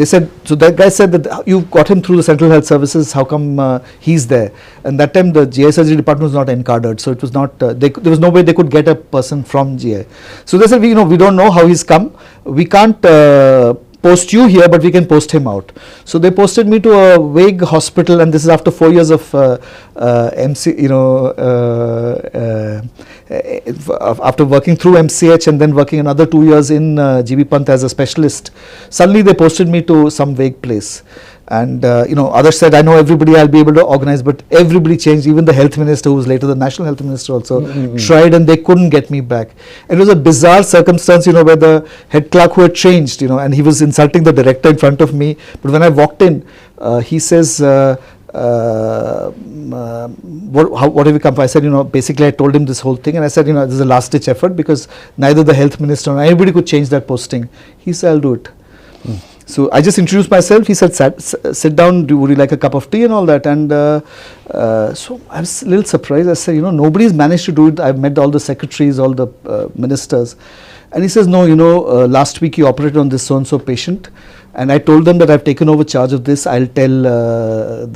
said, so that guy said that you got him through the Central Health Services, how come he's there? And that time the GI surgery department was not encarded, so it was not, there was no way they could get a person from GI. So they said, we don't know how he's come, we can't post you here, but we can post him out. So they posted me to a vague hospital, and this is after 4 years of after working through MCH and then working another 2 years in GB Pant as a specialist. Suddenly they posted me to some vague place. And others said, I know everybody, I'll be able to organize, but everybody changed. Even the health minister, who was later the national health minister, also tried, and they couldn't get me back. It was a bizarre circumstance, where the head clerk who had changed, and he was insulting the director in front of me. But when I walked in, he says, what have you come for? I said, basically I told him this whole thing, and I said, this is a last ditch effort, because neither the health minister nor anybody could change that posting. He said, I'll do it. So I just introduced myself. He said, sit down, would you like a cup of tea and all that? And so I was a little surprised. I said, nobody's managed to do it. I've met all the secretaries, all the ministers. And he says, no, last week you operated on this so-and-so patient. And I told them that I've taken over charge of this. I'll tell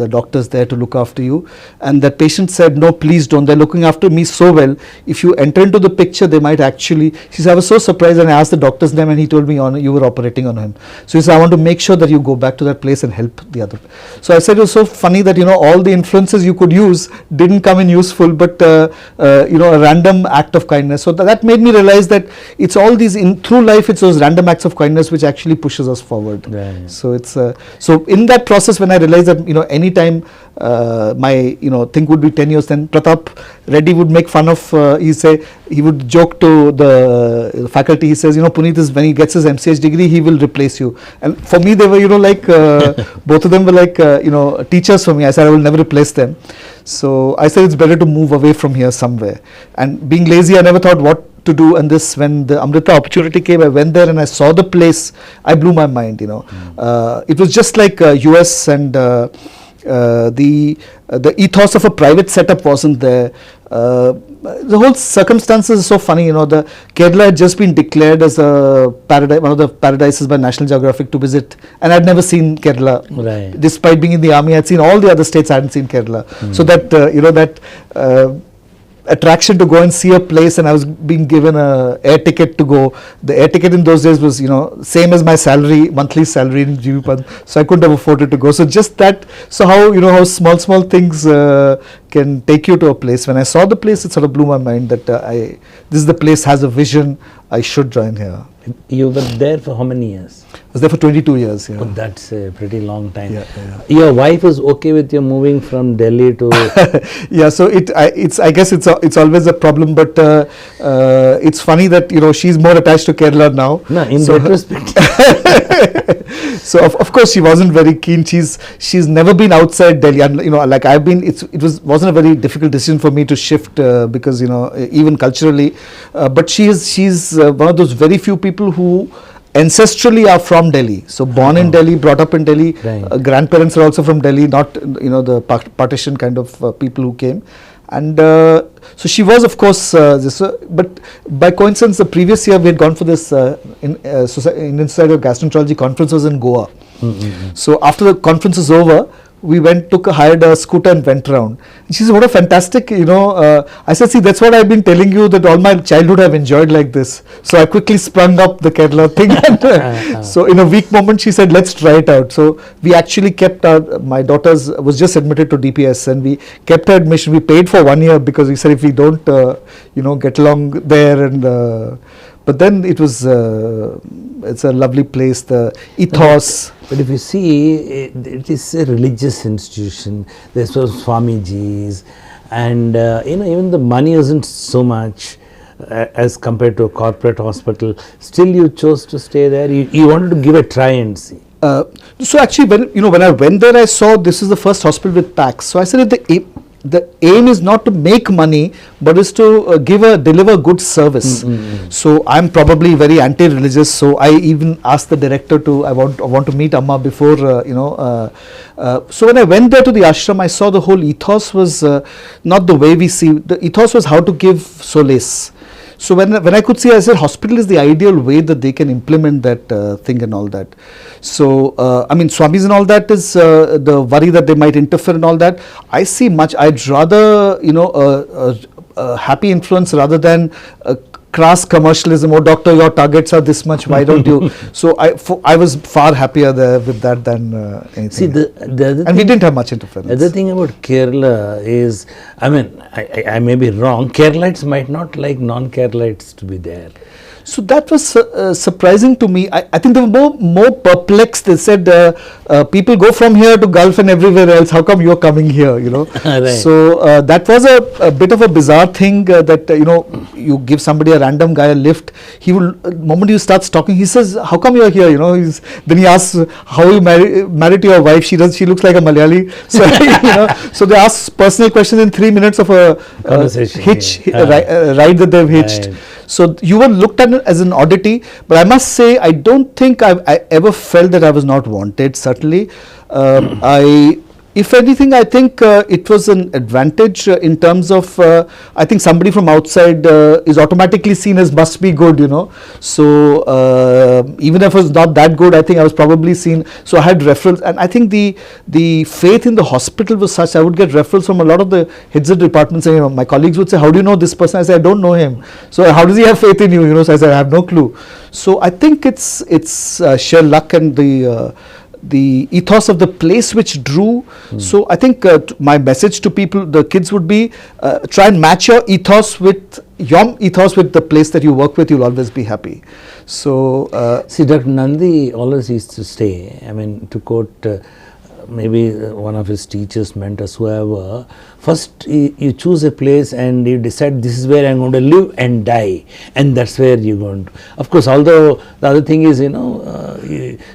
the doctors there to look after you. And that patient said, no, please don't. They're looking after me so well. If you enter into the picture, they might actually. She said, I was so surprised, and I asked the doctor's name, and he told me you were operating on him. So he said, I want to make sure that you go back to that place and help the other. So I said, it was so funny that, all the influences you could use didn't come in useful, but, a random act of kindness. So that made me realize that it's all these, through life, it's those random acts of kindness which actually pushes us forward. Right. So it's so in that process, when I realized that anytime my thing would be 10 years, then Pratap Reddy would make fun of. He would joke to the faculty. He says, Puneet is, when he gets his MCH degree, he will replace you. And for me, they were both of them were like teachers for me. I said I will never replace them. So I said it's better to move away from here somewhere. And being lazy, I never thought what to do. And this, when the Amrita opportunity came, I went there and I saw the place. I blew my mind. It was just like US, and the ethos of a private setup wasn't there. The whole circumstances are so funny. The Kerala had just been declared as a paradise, one of the paradises by National Geographic to visit, and I'd never seen Kerala. Right. Despite being in the army, I'd seen all the other states. I hadn't seen Kerala. So that attraction to go and see a place, and I was being given a air ticket to go. The air ticket in those days was same as my salary, monthly salary in GB Pant, so I couldn't have afforded to go. So just that, so how how small things can take you to a place. When I saw the place, it sort of blew my mind that this is the place, has a vision, I should join here. You were there for how many years? I was there for 22 years. Yeah. Oh, that's a pretty long time. Yeah. Your wife is okay with you moving from Delhi to? Yeah, so I guess it's always a problem, but it's funny that she's more attached to Kerala now. No, in retrospect. So of course she wasn't very keen. She's never been outside Delhi, and like I've been. Wasn't a very difficult decision for me to shift because even culturally, but she's one of those very few people who ancestrally are from Delhi. So born in Delhi, brought up in Delhi. Right. Grandparents are also from Delhi, not the partition kind of people who came. And so she was, of course, but by coincidence, the previous year we had gone for this Indian Society of Gastroenterology conference was in Goa. So after the conference was over, we hired a scooter and went around. And she said, what a fantastic, I said, see, that's what I've been telling you, that all my childhood I've enjoyed like this. So I quickly sprung up the Kerala thing. And, so in a weak moment, she said, let's try it out. So we actually kept my daughter's was just admitted to DPS, and we kept her admission. We paid for 1 year because we said if we don't, get along there, and but then it was, it's a lovely place, the ethos. But if you see, it is a religious institution. There's Swamijis, and even the money isn't so much as compared to a corporate hospital. Still, you chose to stay there. You wanted to give a try and see. So actually, when I went there, I saw this is the first hospital with PACS. So I said that the aim is not to make money, but is to deliver good service. So I'm probably very anti-religious. So I even asked the director I want to meet Amma before so when I went there to the ashram, I saw the whole ethos was not the way we see. The ethos was how to give solace. So when I could see, I said hospital is the ideal way that they can implement that thing and all that. So I mean, Swamis and all that is the worry that they might interfere and all that. I see much. I'd rather a happy influence rather than crass commercialism. Oh, doctor, your targets are this much. Why don't you? So I was far happier there with that than anything. See, the other and we didn't have much interference. The other thing about Kerala is, I mean, I may be wrong. Keralites might not like non-Keralites to be there. So that was surprising to me. I think they were more perplexed. They said, people go from here to Gulf and everywhere else. How come you're coming here? You know. Right. So that was a bit of a bizarre thing that you know, you give somebody a random guy a lift. He will, the moment you start talking, he says, "How come you're here?" You know. Then he asks, "How you married to your wife?" She looks like a Malayali. So you know. So they ask personal questions in 3 minutes of a hitch ride that they've hitched. Right. So you were looked at as an oddity, but I must say I don't think I ever felt that I was not wanted. Certainly, if anything, I think it was an advantage in terms of I think somebody from outside is automatically seen as must be good, you know. So even if I was not that good, I think I was probably seen. So I had referrals, and I think the faith in the hospital was such. I would get referrals from a lot of the heads of departments. And, you know, my colleagues would say, "How do you know this person?" I say, "I don't know him." So how does he have faith in you? You know. So I said, "I have no clue." So I think it's sheer luck and the ethos of the place which drew. So I think my message to people, the kids, would be try and match your ethos with the place that you work with. You'll always be happy. So see, Dr. Nandi always used to say, I mean, to quote maybe one of his teachers, mentors, whoever, first you choose a place and you decide this is where I'm going to live and die, and that's where you're going to. Of course, although the other thing is, you know,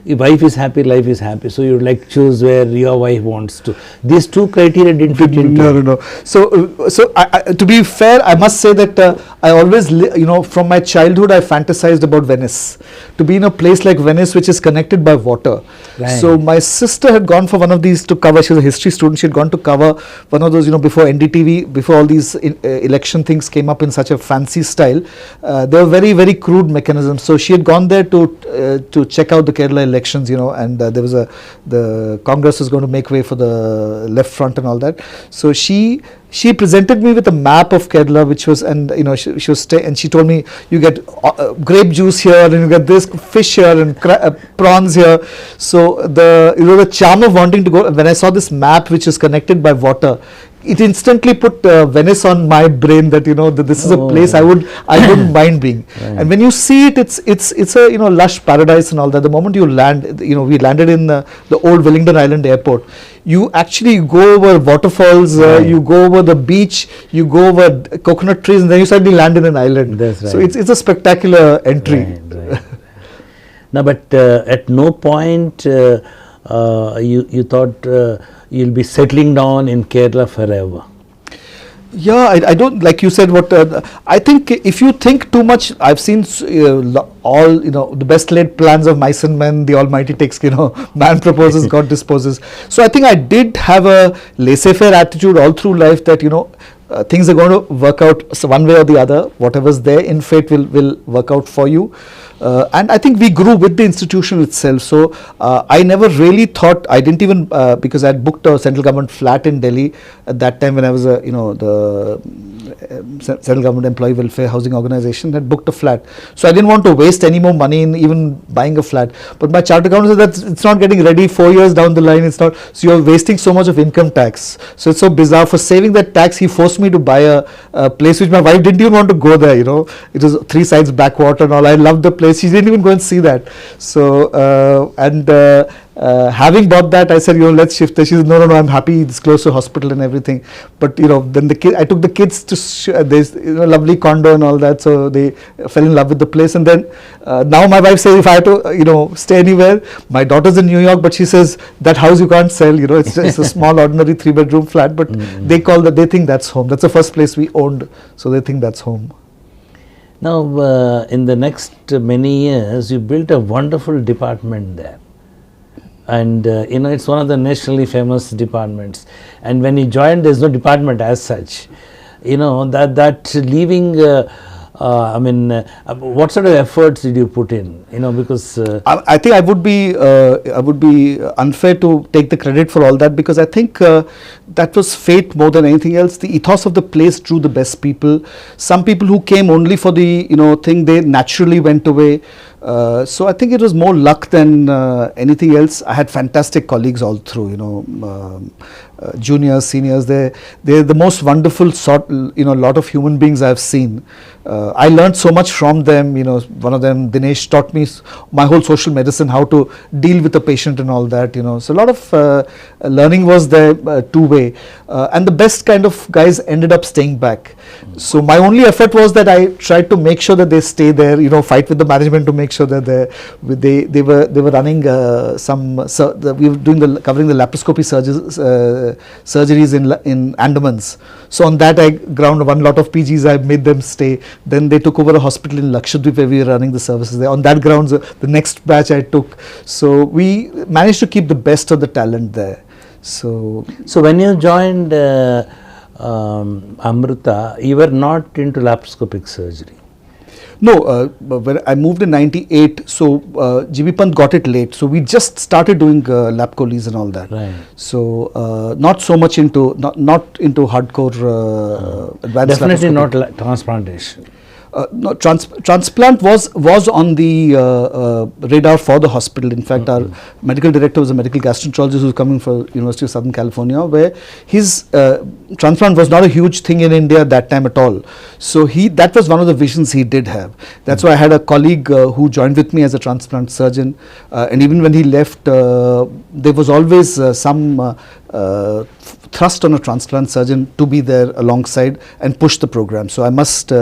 your wife is happy, life is happy, so you like choose where your wife wants to. These two criteria didn't fit into. No. So to be fair, I must say that I always, you know, from my childhood, I fantasized about Venice, to be in a place like Venice, which is connected by water. Right. So my sister had gone for one of these to cover. She was a history student. She had gone to cover one of those, you know, before NDTV, before all these election things came up in such a fancy style. They were very, very crude mechanisms. So she had gone there to check out the Kerala elections, you know, and there was the Congress was going to make way for the left front and all that. So she presented me with a map of Kerala, which was, and you know, she was and she told me, you get grape juice here, and you get this fish here, and prawns here. So the charm of wanting to go, when I saw this map which is connected by water, it instantly put Venice on my brain, that, you know, that this is a place I wouldn't mind being. Right. And when you see it, it's a, you know, lush paradise and all that. The moment you land, you know, we landed in the old Wellington Island airport. You actually go over waterfalls, right. You go over the beach, you go over coconut trees, and then you suddenly land in an island. That's right. So it's a spectacular entry. Right. Now, but at no point you thought you'll be settling down in Kerala forever. Yeah, I don't, like you said, what I think if you think too much, I've seen all, you know, the best laid plans of mice and men, the almighty takes, you know, man proposes, God disposes. So I think I did have a laissez-faire attitude all through life, that, you know, things are going to work out one way or the other. Whatever's there in fate will work out for you. And I think we grew with the institution itself. So I never really thought, I didn't even, because I had booked a central government flat in Delhi at that time when I was, you know, the central government employee welfare housing organization, had booked a flat. So I didn't want to waste any more money in even buying a flat. But my chartered accountant said that it's not getting ready 4 years down the line. It's not, so you're wasting so much of income tax. So it's so bizarre. For saving that tax, he forced me to buy a place which my wife didn't even want to go there, you know. It was 3 sides backwater and all. I loved the place. She didn't even go and see that. So having bought that, I said, you know, let's shift there. She said, no, I'm happy. It's close to hospital and everything. But, you know, then I took the kids to this, you know, lovely condo and all that. So they fell in love with the place. And then now my wife says, if I have to, you know, stay anywhere, my daughter's in New York, but she says that house you can't sell. You know, it's a small, ordinary 3-bedroom flat. But they think that's home. That's the first place we owned. So they think that's home. Now, in the next many years, you built a wonderful department there. And you know, it's one of the nationally famous departments. And when you joined, there's no department as such. You know, that leaving I mean, what sort of efforts did you put in? Because I think I would be unfair to take the credit for all that, because I think that was fate more than anything else. The ethos of the place drew the best people. Some people who came only for the thing, they naturally went away. So I think it was more luck than anything else. I had fantastic colleagues all through, juniors, seniors. They're the most wonderful lot of human beings I've seen. I learned so much from them. One of them, Dinesh, taught me my whole social medicine, how to deal with a patient and all that. So a lot of learning was there two-way, and the best kind of guys ended up staying back. So my only effort was that I tried to make sure that they stay there. Fight with the management to make sure that they were running we were covering the laparoscopy surgeries in Andamans. So on that I ground one lot of PGs. I made them stay. Then they took over a hospital in Lakshadweep where we were running the services there. On that grounds, the next batch I took. So we managed to keep the best of the talent there. So when you joined Amrita, you were not into laparoscopic surgery. No, when I moved in '98, so GB Pant got it late. So we just started doing lap colis and all that. Right. So not so much into not into hardcore advanced. Definitely not transplantation. No, transplant was on the radar for the hospital. In fact, our medical director was a medical gastroenterologist who was coming from University of Southern California, where his transplant was not a huge thing in India at that time at all. So that was one of the visions he did have. That's why I had a colleague who joined with me as a transplant surgeon, and even when he left, there was always some thrust on a transplant surgeon to be there alongside and push the program. So I must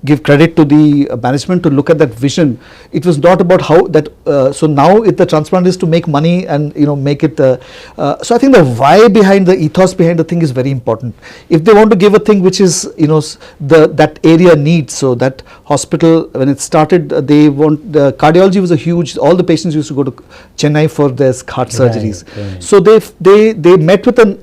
give credit to the management to look at that vision. It was not about how that. So now if the transplant is to make money and make it. So I think the why behind the ethos behind the thing is very important. If they want to give a thing which is that area needs. So that hospital when it started, the cardiology was a huge. All the patients used to go to Chennai for their heart surgeries. Right. So they met with an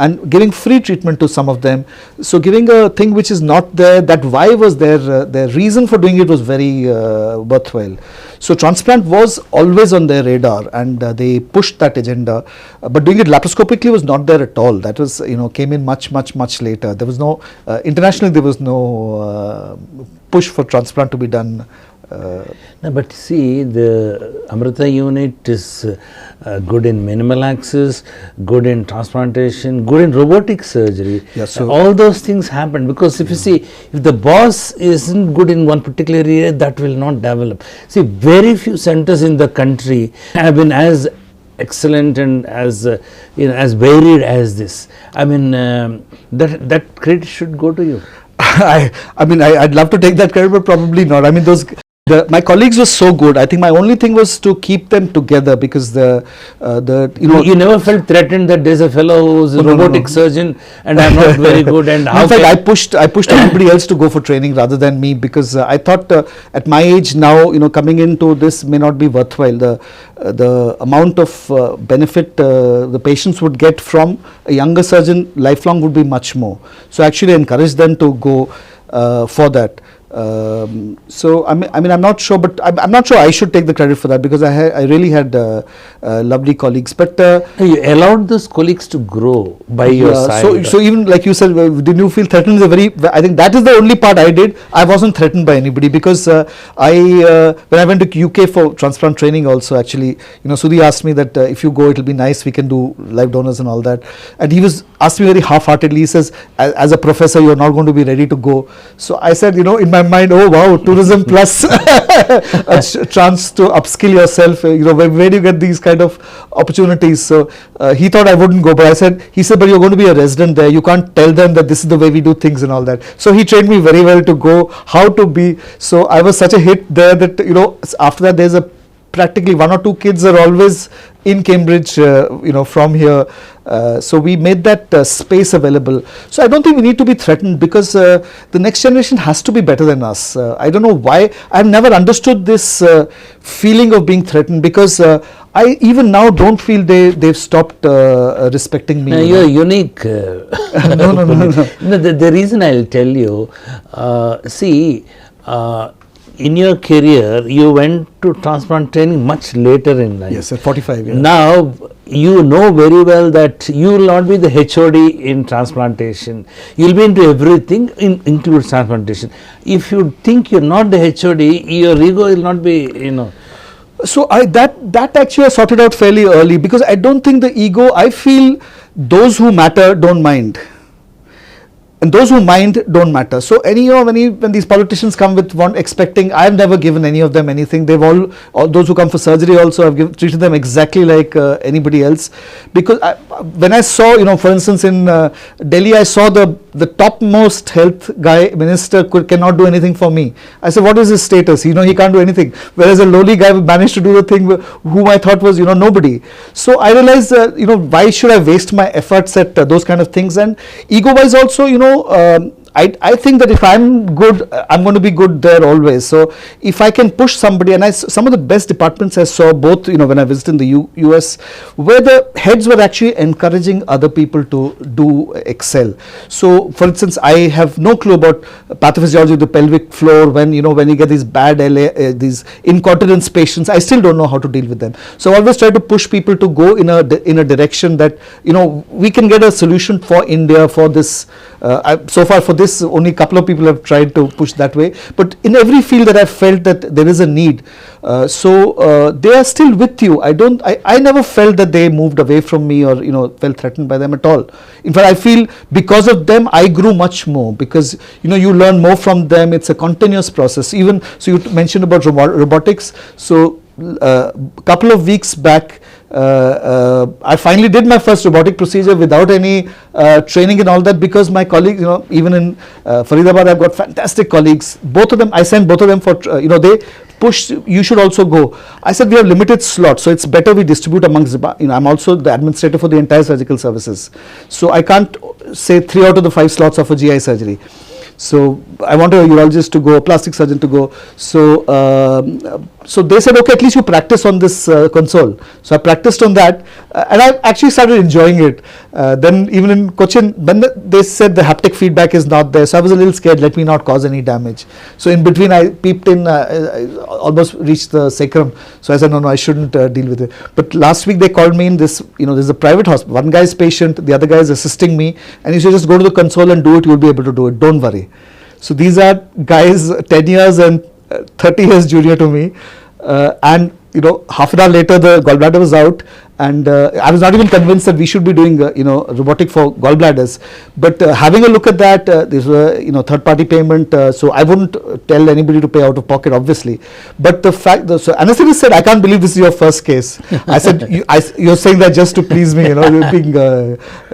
and giving free treatment to some of them. So giving a thing which is not there, that why was there, their reason for doing it was very worthwhile. So transplant was always on their radar, and they pushed that agenda. But doing it laparoscopically was not there at all. That was came in much later. There was no internationally there was no push for transplant to be done. No, but see, the Amrita unit is good in minimal access, good in transplantation, good in robotic surgery. Yeah, so all those things happen because if you see, if the boss isn't good in one particular area, that will not develop. See, very few centers in the country have been as excellent and as as varied as this. I mean, that credit should go to you. I mean, I'd love to take that credit, but probably not. I mean, my colleagues were so good. I think my only thing was to keep them together, because you never felt threatened that there's a fellow who's a robotic surgeon and I'm not very good. And in fact, I pushed everybody else to go for training rather than me, because I thought at my age now, coming into this may not be worthwhile. The amount of benefit the patients would get from a younger surgeon lifelong would be much more. So actually, I encouraged them to go for that. So I mean I'm not sure, but I'm not sure I should take the credit for that, because I really had lovely colleagues. But you allowed those colleagues to grow by your side. So even like you said, did you feel threatened? I think that is the only part I did. I wasn't threatened by anybody, because when I went to UK for transplant training also, actually, Sudhi asked me that if you go, it'll be nice, we can do live donors and all that. And he asked me very half-heartedly. He says, as a professor, you're not going to be ready to go. So I said, in my mind, oh wow, tourism plus a chance to upskill yourself. Where do you get these kind of opportunities? So he thought I wouldn't go, but he said, but you're going to be a resident there. You can't tell them that this is the way we do things and all that. So he trained me very well to go, how to be. So I was such a hit there that after that there's practically one or two kids are always in Cambridge, from here. So we made that space available. So I don't think we need to be threatened, because the next generation has to be better than us. I don't know why. I've never understood this feeling of being threatened, because I even now don't feel they've stopped respecting me. No, you're unique. No. The reason I'll tell you, see, in your career, you went to transplant training much later in life. Yes, at 45 years. Now, you know very well that you will not be the HOD in transplantation. You will be into everything, includes transplantation. If you think you're not the HOD, your ego will not be, So that actually I sorted out fairly early, because I don't think the ego, I feel those who matter don't mind. And those who mind don't matter. So when these politicians come with expecting, I've never given any of them anything. They've all those who come for surgery also, I've treated them exactly like anybody else. Because when I saw, for instance, in Delhi, I saw the topmost health minister cannot do anything for me. I said, what is his status? He can't do anything. Whereas a lowly guy managed to do the thing whom I thought was, nobody. So I realized, why should I waste my efforts at those kind of things? And ego-wise also, I think that if I'm good, I'm going to be good there always. So if I can push somebody, and some of the best departments I saw both, when I visited in the US, where the heads were actually encouraging other people to do excel. So for instance, I have no clue about pathophysiology of the pelvic floor. When you get these bad these incontinence patients, I still don't know how to deal with them. So I always try to push people to go in a direction that we can get a solution for India for this. So far for this, only a couple of people have tried to push that way, but in every field that I've felt that there is a need, so they are still with you. I never felt that they moved away from me or felt threatened by them at all. In fact, I feel because of them I grew much more, because you learn more from them. It's a continuous process. Even so, you mentioned about robotics. So couple of weeks back, I finally did my first robotic procedure without any training and all that, because my colleagues, even in Faridabad, I've got fantastic colleagues. Both of them, I sent both of them for, they pushed, you should also go. I said, we have limited slots, so it's better we distribute amongst, I'm also the administrator for the entire surgical services. So I can't say 3 out of the 5 slots are for GI surgery. So I want a urologist to go, a plastic surgeon to go. So so they said, okay, at least you practice on this console. So I practiced on that, and I actually started enjoying it. Then even in Cochin, when they said the haptic feedback is not there, so I was a little scared, let me not cause any damage. So in between I peeped in, I almost reached the sacrum. So I said, no, I shouldn't deal with it. But last week they called me in this, there's a private hospital. One guy is patient, the other guy is assisting me, and he said, just go to the console and do it, you'll be able to do it, don't worry. So these are guys 10 years and 30 years junior to me, and half an hour later the gallbladder was out, and I was not even convinced that we should be doing robotic for gallbladders. But having a look at that, there's a third party payment, so I wouldn't tell anybody to pay out of pocket, obviously. But the fact that, so anesthetist said, I can't believe this is your first case. I said, you're saying that just to please me, you're being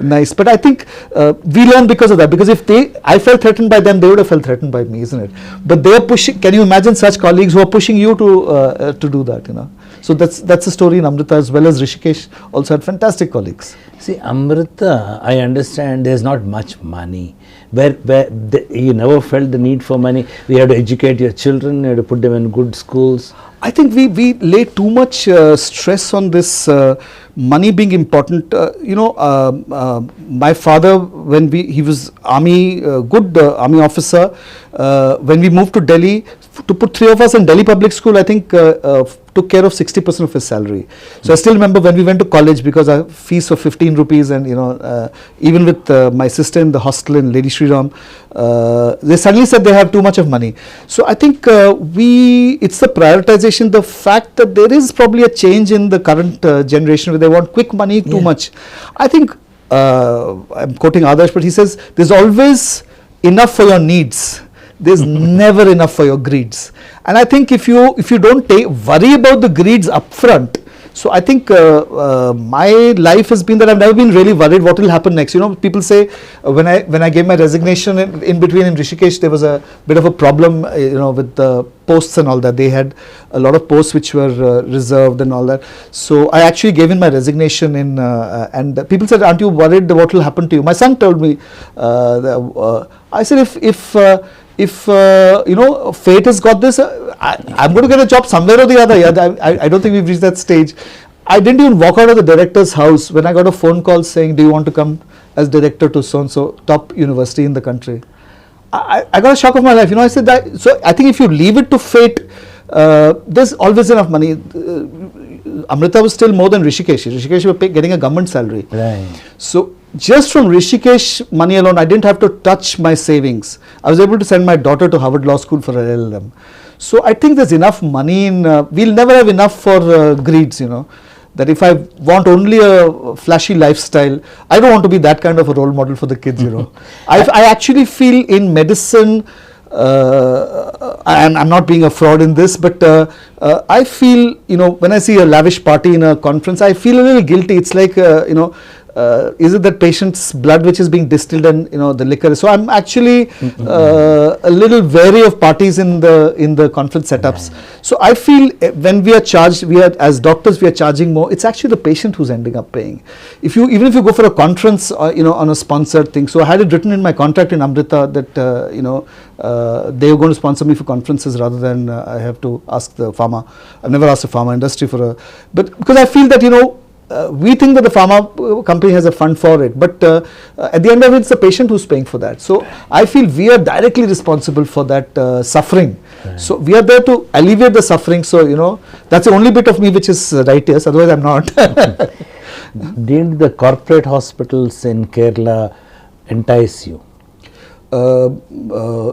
nice. But I think we learn because of that, because if I felt threatened by them, they would have felt threatened by me, isn't it? But they're pushing, can you imagine such colleagues who are pushing you to do that, So that's the story in Amrita, as well as Rishikesh also had fantastic colleagues. See, Amrita, I understand there's not much money. You never felt the need for money. We had to educate your children, you had to put them in good schools. I think we lay too much stress on this money being important. My father, when he was army, good army officer, when we moved to Delhi, to put 3 of us in Delhi public school, I think took care of 60% of his salary. So I still remember when we went to college, because our fees were 15 rupees, and even with my sister in the hostel in Lady Shri Ram, they suddenly said they have too much of money. So I think it's the prioritization, the fact that there is probably a change in the current generation where they want quick money too much. I think, I'm quoting Adarsh, but he says there's always enough for your needs. There's never enough for your greeds. And I think if you don't worry about the greeds upfront, so I think my life has been that I've never been really worried what will happen next. People say when I gave my resignation in between in Rishikesh, there was a bit of a problem, with the posts and all that. They had a lot of posts which were reserved and all that. So I actually gave in my resignation and people said, aren't you worried what will happen to you? My son told me, I said, if fate has got this, I'm going to get a job somewhere or the other. I don't think we've reached that stage. I didn't even walk out of the director's house when I got a phone call saying, do you want to come as director to so-and-so top university in the country? I got a shock of my life. I said that. So I think if you leave it to fate, there's always enough money. Amrita was still more than Rishikesh. Rishikesh was getting a government salary. Right. So just from Rishikesh money alone, I didn't have to touch my savings. I was able to send my daughter to Harvard Law School for her LLM. So I think there's enough money in. We'll never have enough for greeds. That if I want only a flashy lifestyle, I don't want to be that kind of a role model for the kids. I actually feel in medicine. And I'm not being a fraud in this, but I feel, when I see a lavish party in a conference, I feel a little guilty. It's like, is it that patient's blood which is being distilled and the liquor? So I'm actually a little wary of parties in the conference setups. So I feel when we are charged, as doctors we are charging more. It's actually the patient who's ending up paying. Even if you go for a conference, on a sponsored thing. So I had it written in my contract in Amrita that they were going to sponsor me for conferences rather than I have to ask the pharma. I've never asked the pharma industry but because I feel that we think that the pharma company has a fund for it, but at the end of it, it's the patient who's paying for that. So I feel we are directly responsible for that suffering. Right. So we are there to alleviate the suffering. So that's the only bit of me which is righteous. Otherwise, I'm not. Didn't the corporate hospitals in Kerala entice you?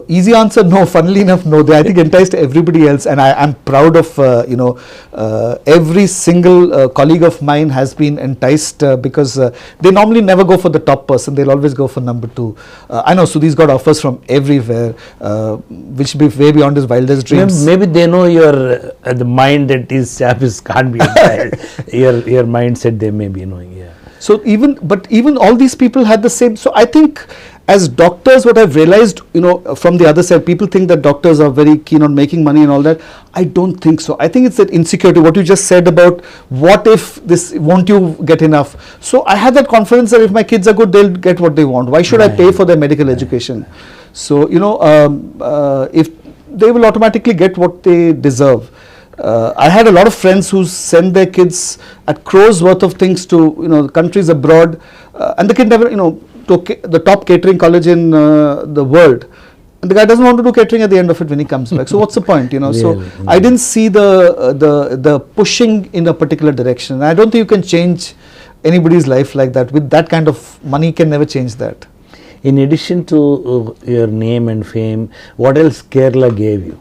Easy answer, no. Funnily enough, no. They, I think, enticed everybody else, and I'm proud of every single colleague of mine has been enticed because they normally never go for the top person. They'll always go for number 2. I know Sudhi's got offers from everywhere, which be way beyond his wildest dreams. Maybe they know your the mind that is chap can't be enticed. your mindset they may be knowing. Yeah. So even all these people had the same. So I think, as doctors, what I've realized, from the other side, people think that doctors are very keen on making money and all that. I don't think so. I think it's that insecurity, what you just said about what if this, won't you get enough? So I have that confidence that if my kids are good, they'll get what they want. Why should I pay for their medical education? So, if they will automatically get what they deserve. I had a lot of friends who send their kids at crores worth of things to, countries abroad, and the kid never, to the top catering college in the world, and the guy doesn't want to do catering at the end of it when he comes back. So what's the point, Really? So I didn't see the pushing in a particular direction. I don't think you can change anybody's life like that. With that kind of money, you can never change that. In addition to your name and fame, what else Kerala gave you?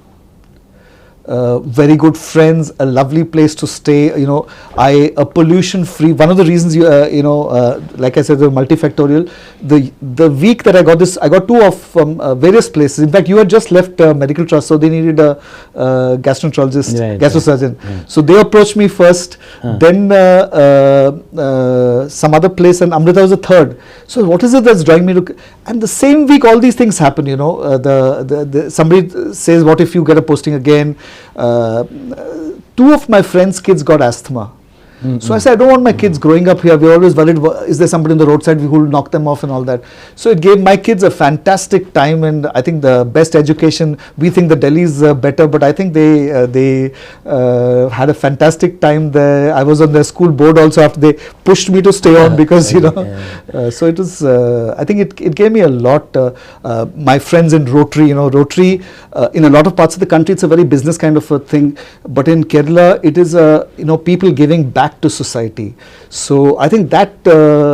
Very good friends, a lovely place to stay. A pollution free. One of the reasons like I said, the multifactorial. The week that I got this, I got 2 off from various places. In fact, you had just left medical trust, so they needed a gastroenterologist, gastrosurgeon. Right. So they approached me first. Then some other place, and Amrita was the third. So what is it that's drawing me to? And the same week, all these things happen. Somebody says, "What if you get a posting again?" 2 of my friends' kids got asthma. So I said, I don't want my kids growing up here. We're always worried, is there somebody on the roadside who will knock them off and all that. So it gave my kids a fantastic time, and I think the best education. We think the Delhi's better, but I think they had a fantastic time there. I was on their school board also after they pushed me to stay on because, so it was, I think it gave me a lot. My friends in Rotary, Rotary in a lot of parts of the country, it's a very business kind of a thing. But in Kerala, it is, people giving back to society. So I think that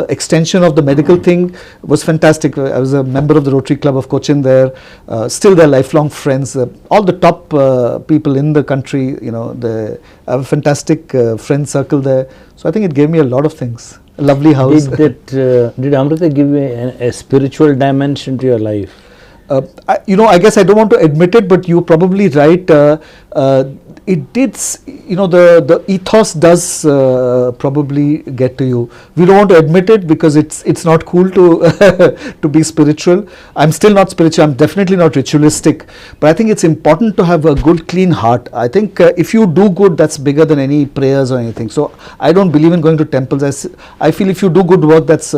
extension of the medical thing was fantastic. I was a member of the Rotary Club of Cochin there. Still they're lifelong friends. All the top people in the country, they have a fantastic friend circle there. So I think it gave me a lot of things. A lovely house. Did Amrita give you a spiritual dimension to your life? I guess I don't want to admit it, but you're probably right. It did, the ethos does probably get to you. We don't want to admit it because it's not cool to to be spiritual. I'm still not spiritual. I'm definitely not ritualistic. But I think it's important to have a good, clean heart. I think if you do good, that's bigger than any prayers or anything. So I don't believe in going to temples. I feel if you do good work, that's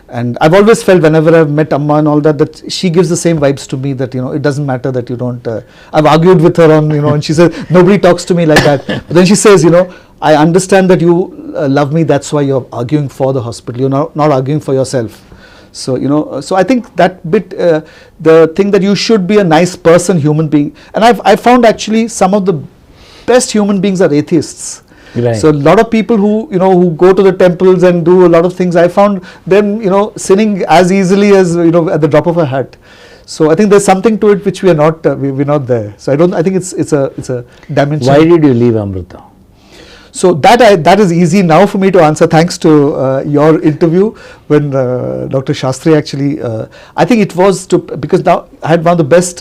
And I've always felt whenever I've met Amma and all that, that she gives the same vibes to me, that, it doesn't matter that you don't, I've argued with her on, and she says, nobody talks to me like that. But then she says, I understand that you love me, that's why you're arguing for the hospital, you're not arguing for yourself. So, so I think that bit, the thing that you should be a nice person, human being, and I found actually some of the best human beings are atheists. Right. So a lot of people who who go to the temples and do a lot of things, I found them sinning as easily as at the drop of a hat. So I think there's something to it which we are not we're not there. So I think it's a dimension. Why did you leave Amrita? So that is easy now for me to answer, thanks to your interview when Dr. Shastri actually, I think it was because now I had one of the best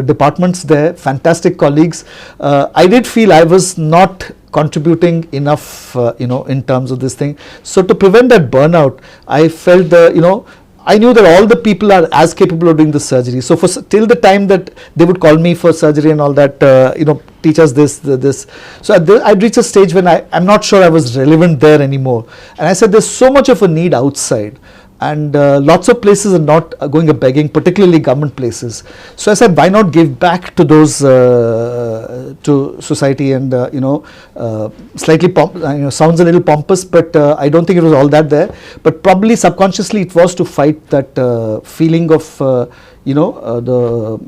departments there, fantastic colleagues. I did feel I was not contributing enough, in terms of this thing. So to prevent that burnout, I felt I knew that all the people are as capable of doing the surgery. So till the time that they would call me for surgery and all that, teach us this. So I'd reached a stage when I'm not sure I was relevant there anymore. And I said, there's so much of a need outside. And lots of places are not going begging, particularly government places. So I said, why not give back to those, to society, and slightly sounds a little pompous, but I don't think it was all that there. But probably subconsciously it was to fight that feeling of the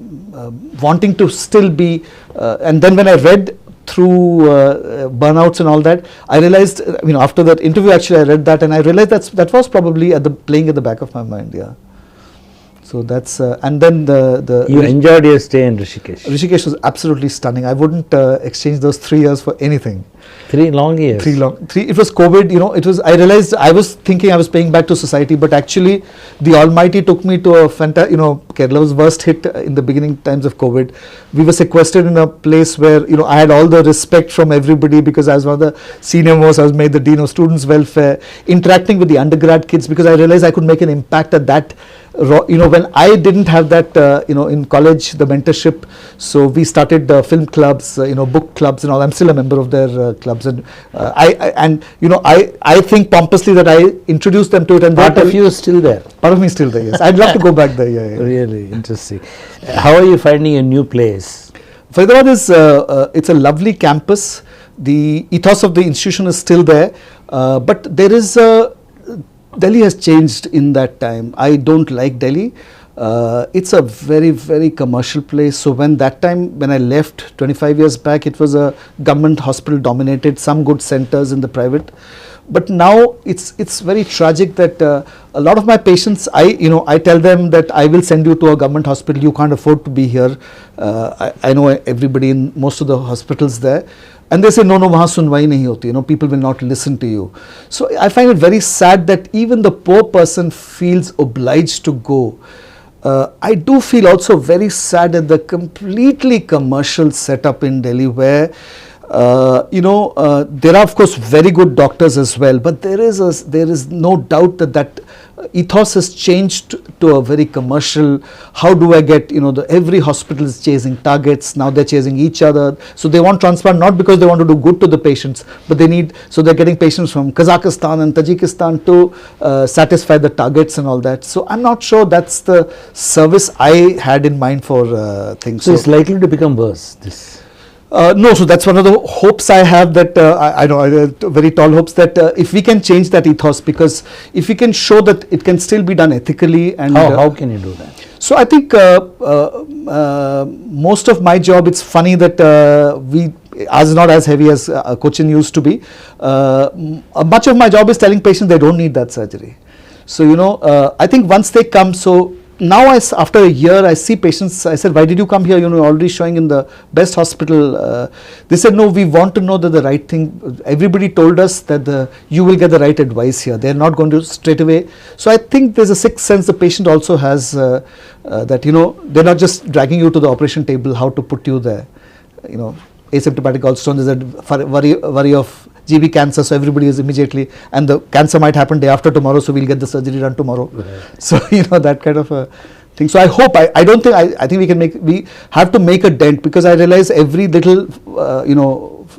wanting to still be. And then when I read through burnouts and all that, I realized, after that interview actually I read that, and I realized that was probably playing at the back of my mind. Yeah. So that's and then you enjoyed your stay in Rishikesh. Rishikesh was absolutely stunning. I wouldn't exchange those 3 years for anything. 3 long years. It was COVID, it was, I realized I was thinking I was paying back to society, but actually the Almighty took me to a Kerala was worst hit in the beginning times of COVID. We were sequestered in a place where, I had all the respect from everybody because I was one of the senior most, I was made the Dean of Students Welfare, interacting with the undergrad kids because I realized I could make an impact at that. When I didn't have that, in college, the mentorship, so we started film clubs, book clubs and all. I'm still a member of their clubs, and I think pompously that I introduced them to it, and part of you is still there. Part of me is still there. Yes, I'd love to go back there. Yeah. Really interesting. How are you finding a new place? Faridabad is it's a lovely campus. The ethos of the institution is still there, but there is Delhi has changed in that time. I don't like Delhi. It's a very, very commercial place. So when I left 25 years back, it was a government hospital dominated, some good centers in the private. But now it's very tragic that a lot of my patients, I tell them that I will send you to a government hospital. You can't afford to be here. I know everybody in most of the hospitals there. And they say, no, wahan sunwai nahi hoti, people will not listen to you. So I find it very sad that even the poor person feels obliged to go. I do feel also very sad at the completely commercial setup in Delhi where, there are of course very good doctors as well, but there is no doubt that ethos has changed to a very commercial. How do I get, every hospital is chasing targets, now they're chasing each other. So they want transplant not because they want to do good to the patients, but so they're getting patients from Kazakhstan and Tajikistan to satisfy the targets and all that. So I'm not sure that's the service I had in mind for things. So it's likely to become worse, this. No, so that's one of the hopes I have, that I know, very tall hopes, that if we can change that ethos, because if we can show that it can still be done ethically. And how can you do that? So I think most of my job, it's funny that ours is not as heavy as Cochin used to be. Much of my job is telling patients they don't need that surgery. So I think once they come, so now after a year I see patients, I said, why did you come here, already showing in the best hospital. They said, no, we want to know that the right thing, everybody told us that you will get the right advice here, they're not going to straight away. So I think there's a sixth sense the patient also has, that they're not just dragging you to the operation table, how to put you there. Asymptomatic gallstone, there's a worry of GB cancer, so everybody is immediately, and the cancer might happen day after tomorrow, so we'll get the surgery done tomorrow. Right. So that kind of a thing. So I hope, I don't think, I think we have to make a dent, because I realize every little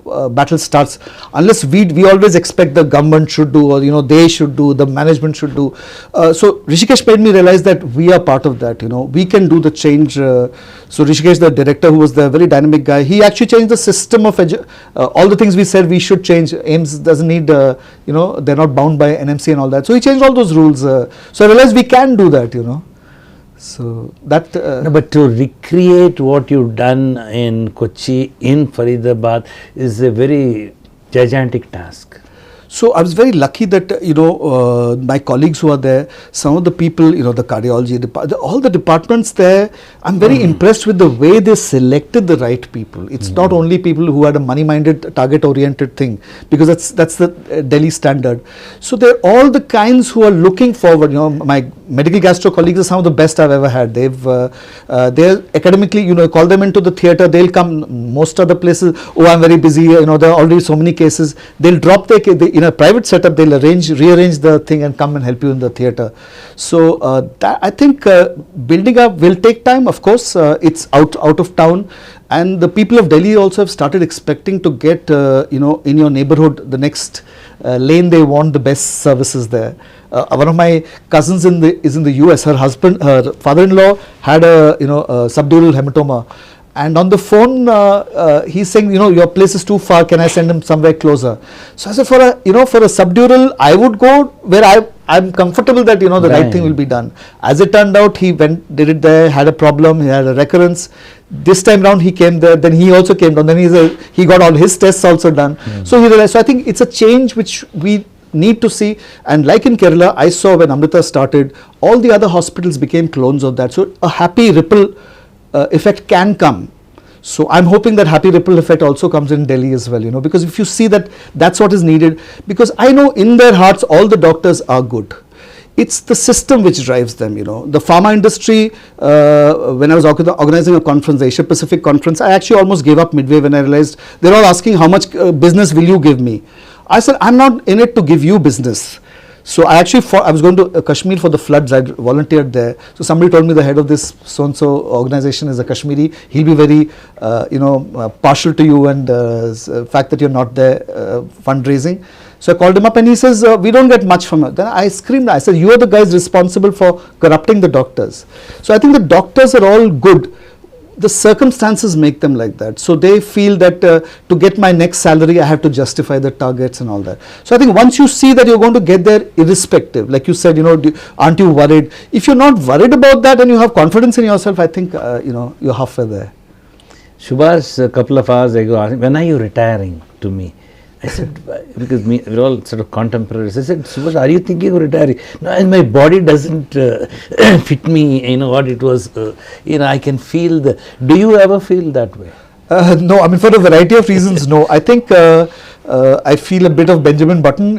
battle starts, unless we always expect the government should do, or they should do, the management should do. So Rishikesh made me realize that we are part of that. We can do the change. So Rishikesh, the director, who was the very dynamic guy, he actually changed the system of all the things we said we should change. AIMS doesn't need, they're not bound by NMC and all that. So he changed all those rules. So I realized we can do that. So that. No, but to recreate what you've done in Kochi, in Faridabad, is a very gigantic task. So I was very lucky that my colleagues who are there, some of the people, the cardiology, all the departments there, I'm very impressed with the way they selected the right people. It's not only people who had a money-minded, target-oriented thing, because that's the Delhi standard. So they're all the kinds who are looking forward. My medical gastro colleagues are some of the best I've ever had. They're academically, call them into the theatre, they'll come. Most other places, I'm very busy. There are already so many cases. They'll drop their in a private setup, they'll rearrange the thing and come and help you in the theatre. So I think building up will take time. Of course, it's out of town, and the people of Delhi also have started expecting to get in your neighborhood, the next lane, they want the best services there. One of my cousins is in the US. Her father-in-law had a subdural hematoma. And on the phone, he's saying, your place is too far. Can I send him somewhere closer? So I said, for a subdural, I would go where I'm comfortable that the right thing will be done. As it turned out, he went, did it there, had a problem, he had a recurrence. This time round, he came there. Then he also came down. Then he got all his tests also done. So he realized. So I think it's a change which we need to see. And like in Kerala, I saw when Amrita started, all the other hospitals became clones of that. So a happy ripple effect can come. So I'm hoping that happy ripple effect also comes in Delhi as well, because if you see that that's what is needed, because I know in their hearts all the doctors are good. It's the system which drives them, The pharma industry, when I was organizing a conference, the Asia Pacific conference, I actually almost gave up midway when I realized they're all asking how much business will you give me. I said, I'm not in it to give you business. So I was going to Kashmir for the floods. I volunteered there. So somebody told me the head of this so-and-so organization is a Kashmiri. He'll be very, partial to you, and the fact that you're not there fundraising. So I called him up and he says, we don't get much from it. Then I screamed. I said, you are the guys responsible for corrupting the doctors. So I think the doctors are all good. The circumstances make them like that. So they feel that to get my next salary, I have to justify the targets and all that. So I think once you see that you're going to get there irrespective, like you said, aren't you worried? If you're not worried about that and you have confidence in yourself, I think, you're halfway there. Subhash, a couple of hours ago, asked, when are you retiring, to me? I said, because we're all sort of contemporaries. I said, Subhash, are you thinking of retiring? No, my body doesn't fit me, what it was. I can feel do you ever feel that way? No, I mean, for a variety of reasons, no. I think I feel a bit of Benjamin Button,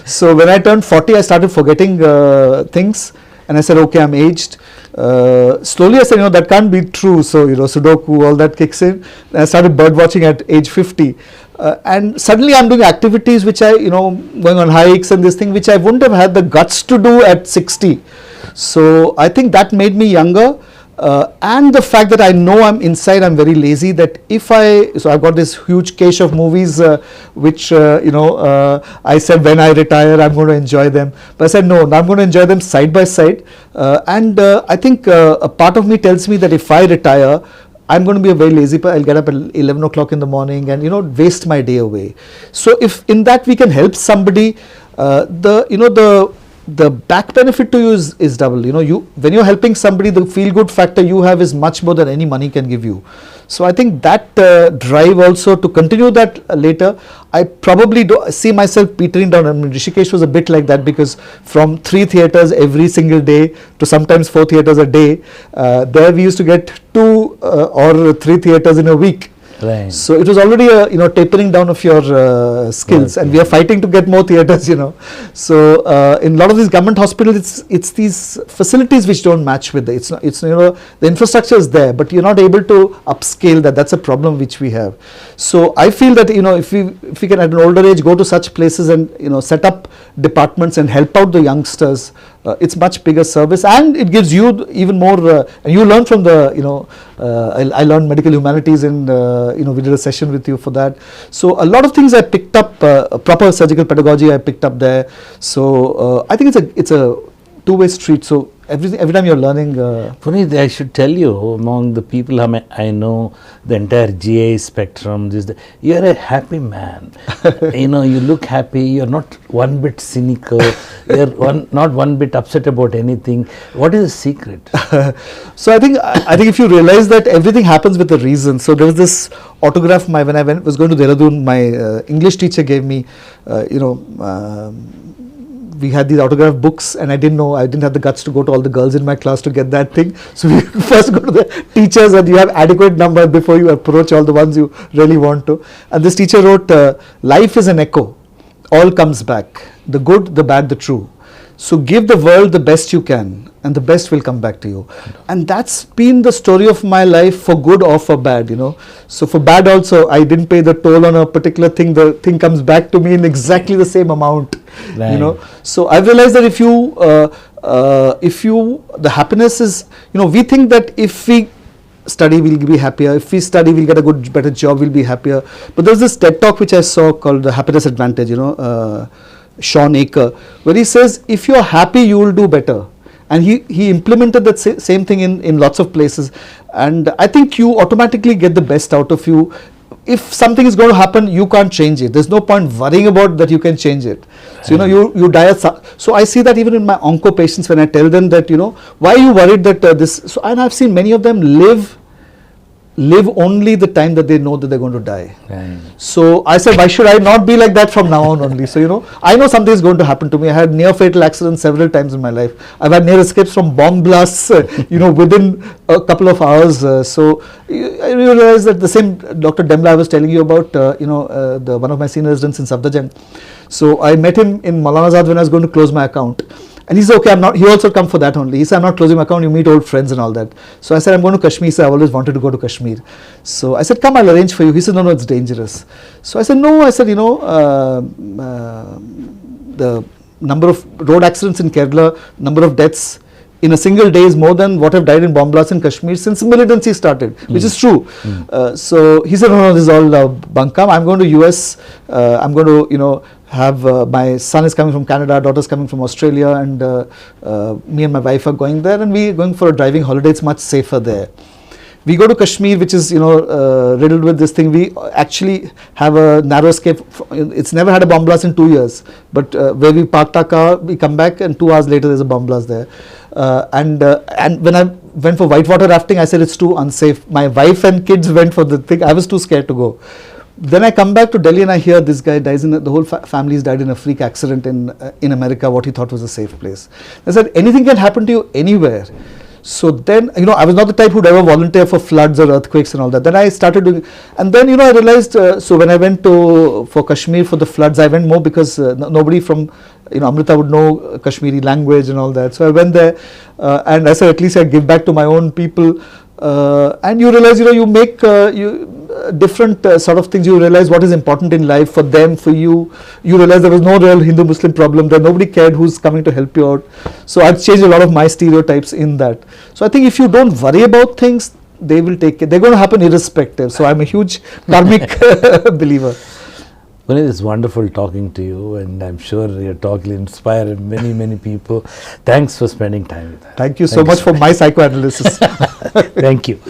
So when I turned 40, I started forgetting things. And I said, okay, I'm aged. Slowly I said, that can't be true. So, Sudoku, all that kicks in. And I started bird watching at age 50. And suddenly I'm doing activities which going on hikes and this thing, which I wouldn't have had the guts to do at 60. So I think that made me younger. And the fact that I know I'm very lazy, that so I've got this huge cache of movies which I said when I retire I'm going to enjoy them, but I said no, I'm going to enjoy them side by side, and I think a part of me tells me that if I retire, I'm going to be a very lazy person. I'll get up at 11 o'clock in the morning and waste my day away. So if in that we can help somebody, the back benefit to you is double. When you're helping somebody, the feel good factor you have is much more than any money can give you. So I think that drive also to continue that later, I probably see myself petering down. I mean, Rishikesh was a bit like that, because from 3 theatres every single day to sometimes 4 theatres a day, there we used to get 2 or 3 theatres in a week. Right. So it was already a tapering down of your skills, and we are fighting to get more theatres. So in a lot of these government hospitals, it's these facilities which don't match with it's the infrastructure is there, but you're not able to upscale that. That's a problem which we have. So I feel that if we can at an older age go to such places and set up departments and help out the youngsters, it's much bigger service, and it gives you even more, and you learn from the, I learned medical humanities, and we did a session with you for that. So a lot of things I picked up, proper surgical pedagogy I picked up there. So I think it's a two-way street. So every time you're learning. Puneet, I should tell you, among the people I know, the entire GI spectrum, you're a happy man. You look happy. You're not one bit cynical. You're not one bit upset about anything. What is the secret? So I think if you realize that everything happens with a reason. So there was this autograph when I was going to Dehradun, my English teacher gave me, we had these autograph books, and I didn't have the guts to go to all the girls in my class to get that thing. So we first go to the teachers, and you have adequate number before you approach all the ones you really want to. And this teacher wrote, life is an echo, all comes back, the good, the bad, the true. So give the world the best you can, and the best will come back to you. And that's been the story of my life, for good or for bad, So for bad also, I didn't pay the toll on a particular thing. The thing comes back to me in exactly the same amount, right. So I've realized that if the happiness is, we think that if we study, we'll be happier. If we study, we'll get a better job, we'll be happier. But there's this TED talk which I saw called The Happiness Advantage, Sean Aker, where he says, if you're happy, you will do better. And he implemented that same thing in lots of places. And I think you automatically get the best out of you. If something is going to happen, you can't change it. There's no point worrying about that you can change it. So, you die. So I see that even in my onco patients, when I tell them that, why are you worried that this, so, and I've seen many of them live only the time that they know that they're going to die. Right. So I said, why should I not be like that from now on only? So, I know something is going to happen to me. I had near fatal accidents several times in my life. I've had near escapes from bomb blasts, within a couple of hours. So I realized that the same Dr. Demla I was telling you about, one of my senior residents in Safdarjung. So I met him in Maulana Azad when I was going to close my account. And he said, okay, I'm not, he also come for that only. He said, I'm not closing my account, you meet old friends and all that. So I said, I'm going to Kashmir. He said, I've always wanted to go to Kashmir. So I said, come, I'll arrange for you. He said, no, it's dangerous. So I said, no, the number of road accidents in Kerala, number of deaths in a single day is more than what have died in bomb blasts in Kashmir since militancy started, which is true. So he said, no, this is all bunkam. I'm going to US, I'm going to, have my son is coming from Canada, daughter's coming from Australia, and me and my wife are going there, and we're going for a driving holiday. It's much safer there. We go to Kashmir, which is riddled with this thing. We actually have a narrow escape. It's never had a bomb blast in 2 years, but where we parked our car, we come back, and 2 hours later there's a bomb blast there. And when I went for whitewater rafting, I said it's too unsafe. My wife and kids went for the thing. I was too scared to go. Then I come back to Delhi and I hear this guy dies the whole family's died in a freak accident in America, what he thought was a safe place. I said, anything can happen to you anywhere. So then, I was not the type who'd ever volunteer for floods or earthquakes and all that. Then I started doing, and then, I realized, so when I went for Kashmir for the floods, I went more because nobody from, Amrita would know Kashmiri language and all that. So I went there and I said, at least I give back to my own people. And you realize, you make different sort of things. You realize what is important in life for them, for you. You realize there was no real Hindu-Muslim problem there. Nobody cared who's coming to help you out. So I've changed a lot of my stereotypes in that. So I think if you don't worry about things, they will take it. They're going to happen irrespective. So I'm a huge karmic believer. Puneet, it's wonderful talking to you, and I'm sure your talk will inspire many, many people. Thanks for spending time with us. Thank you so much for my psychoanalysis. Thank you.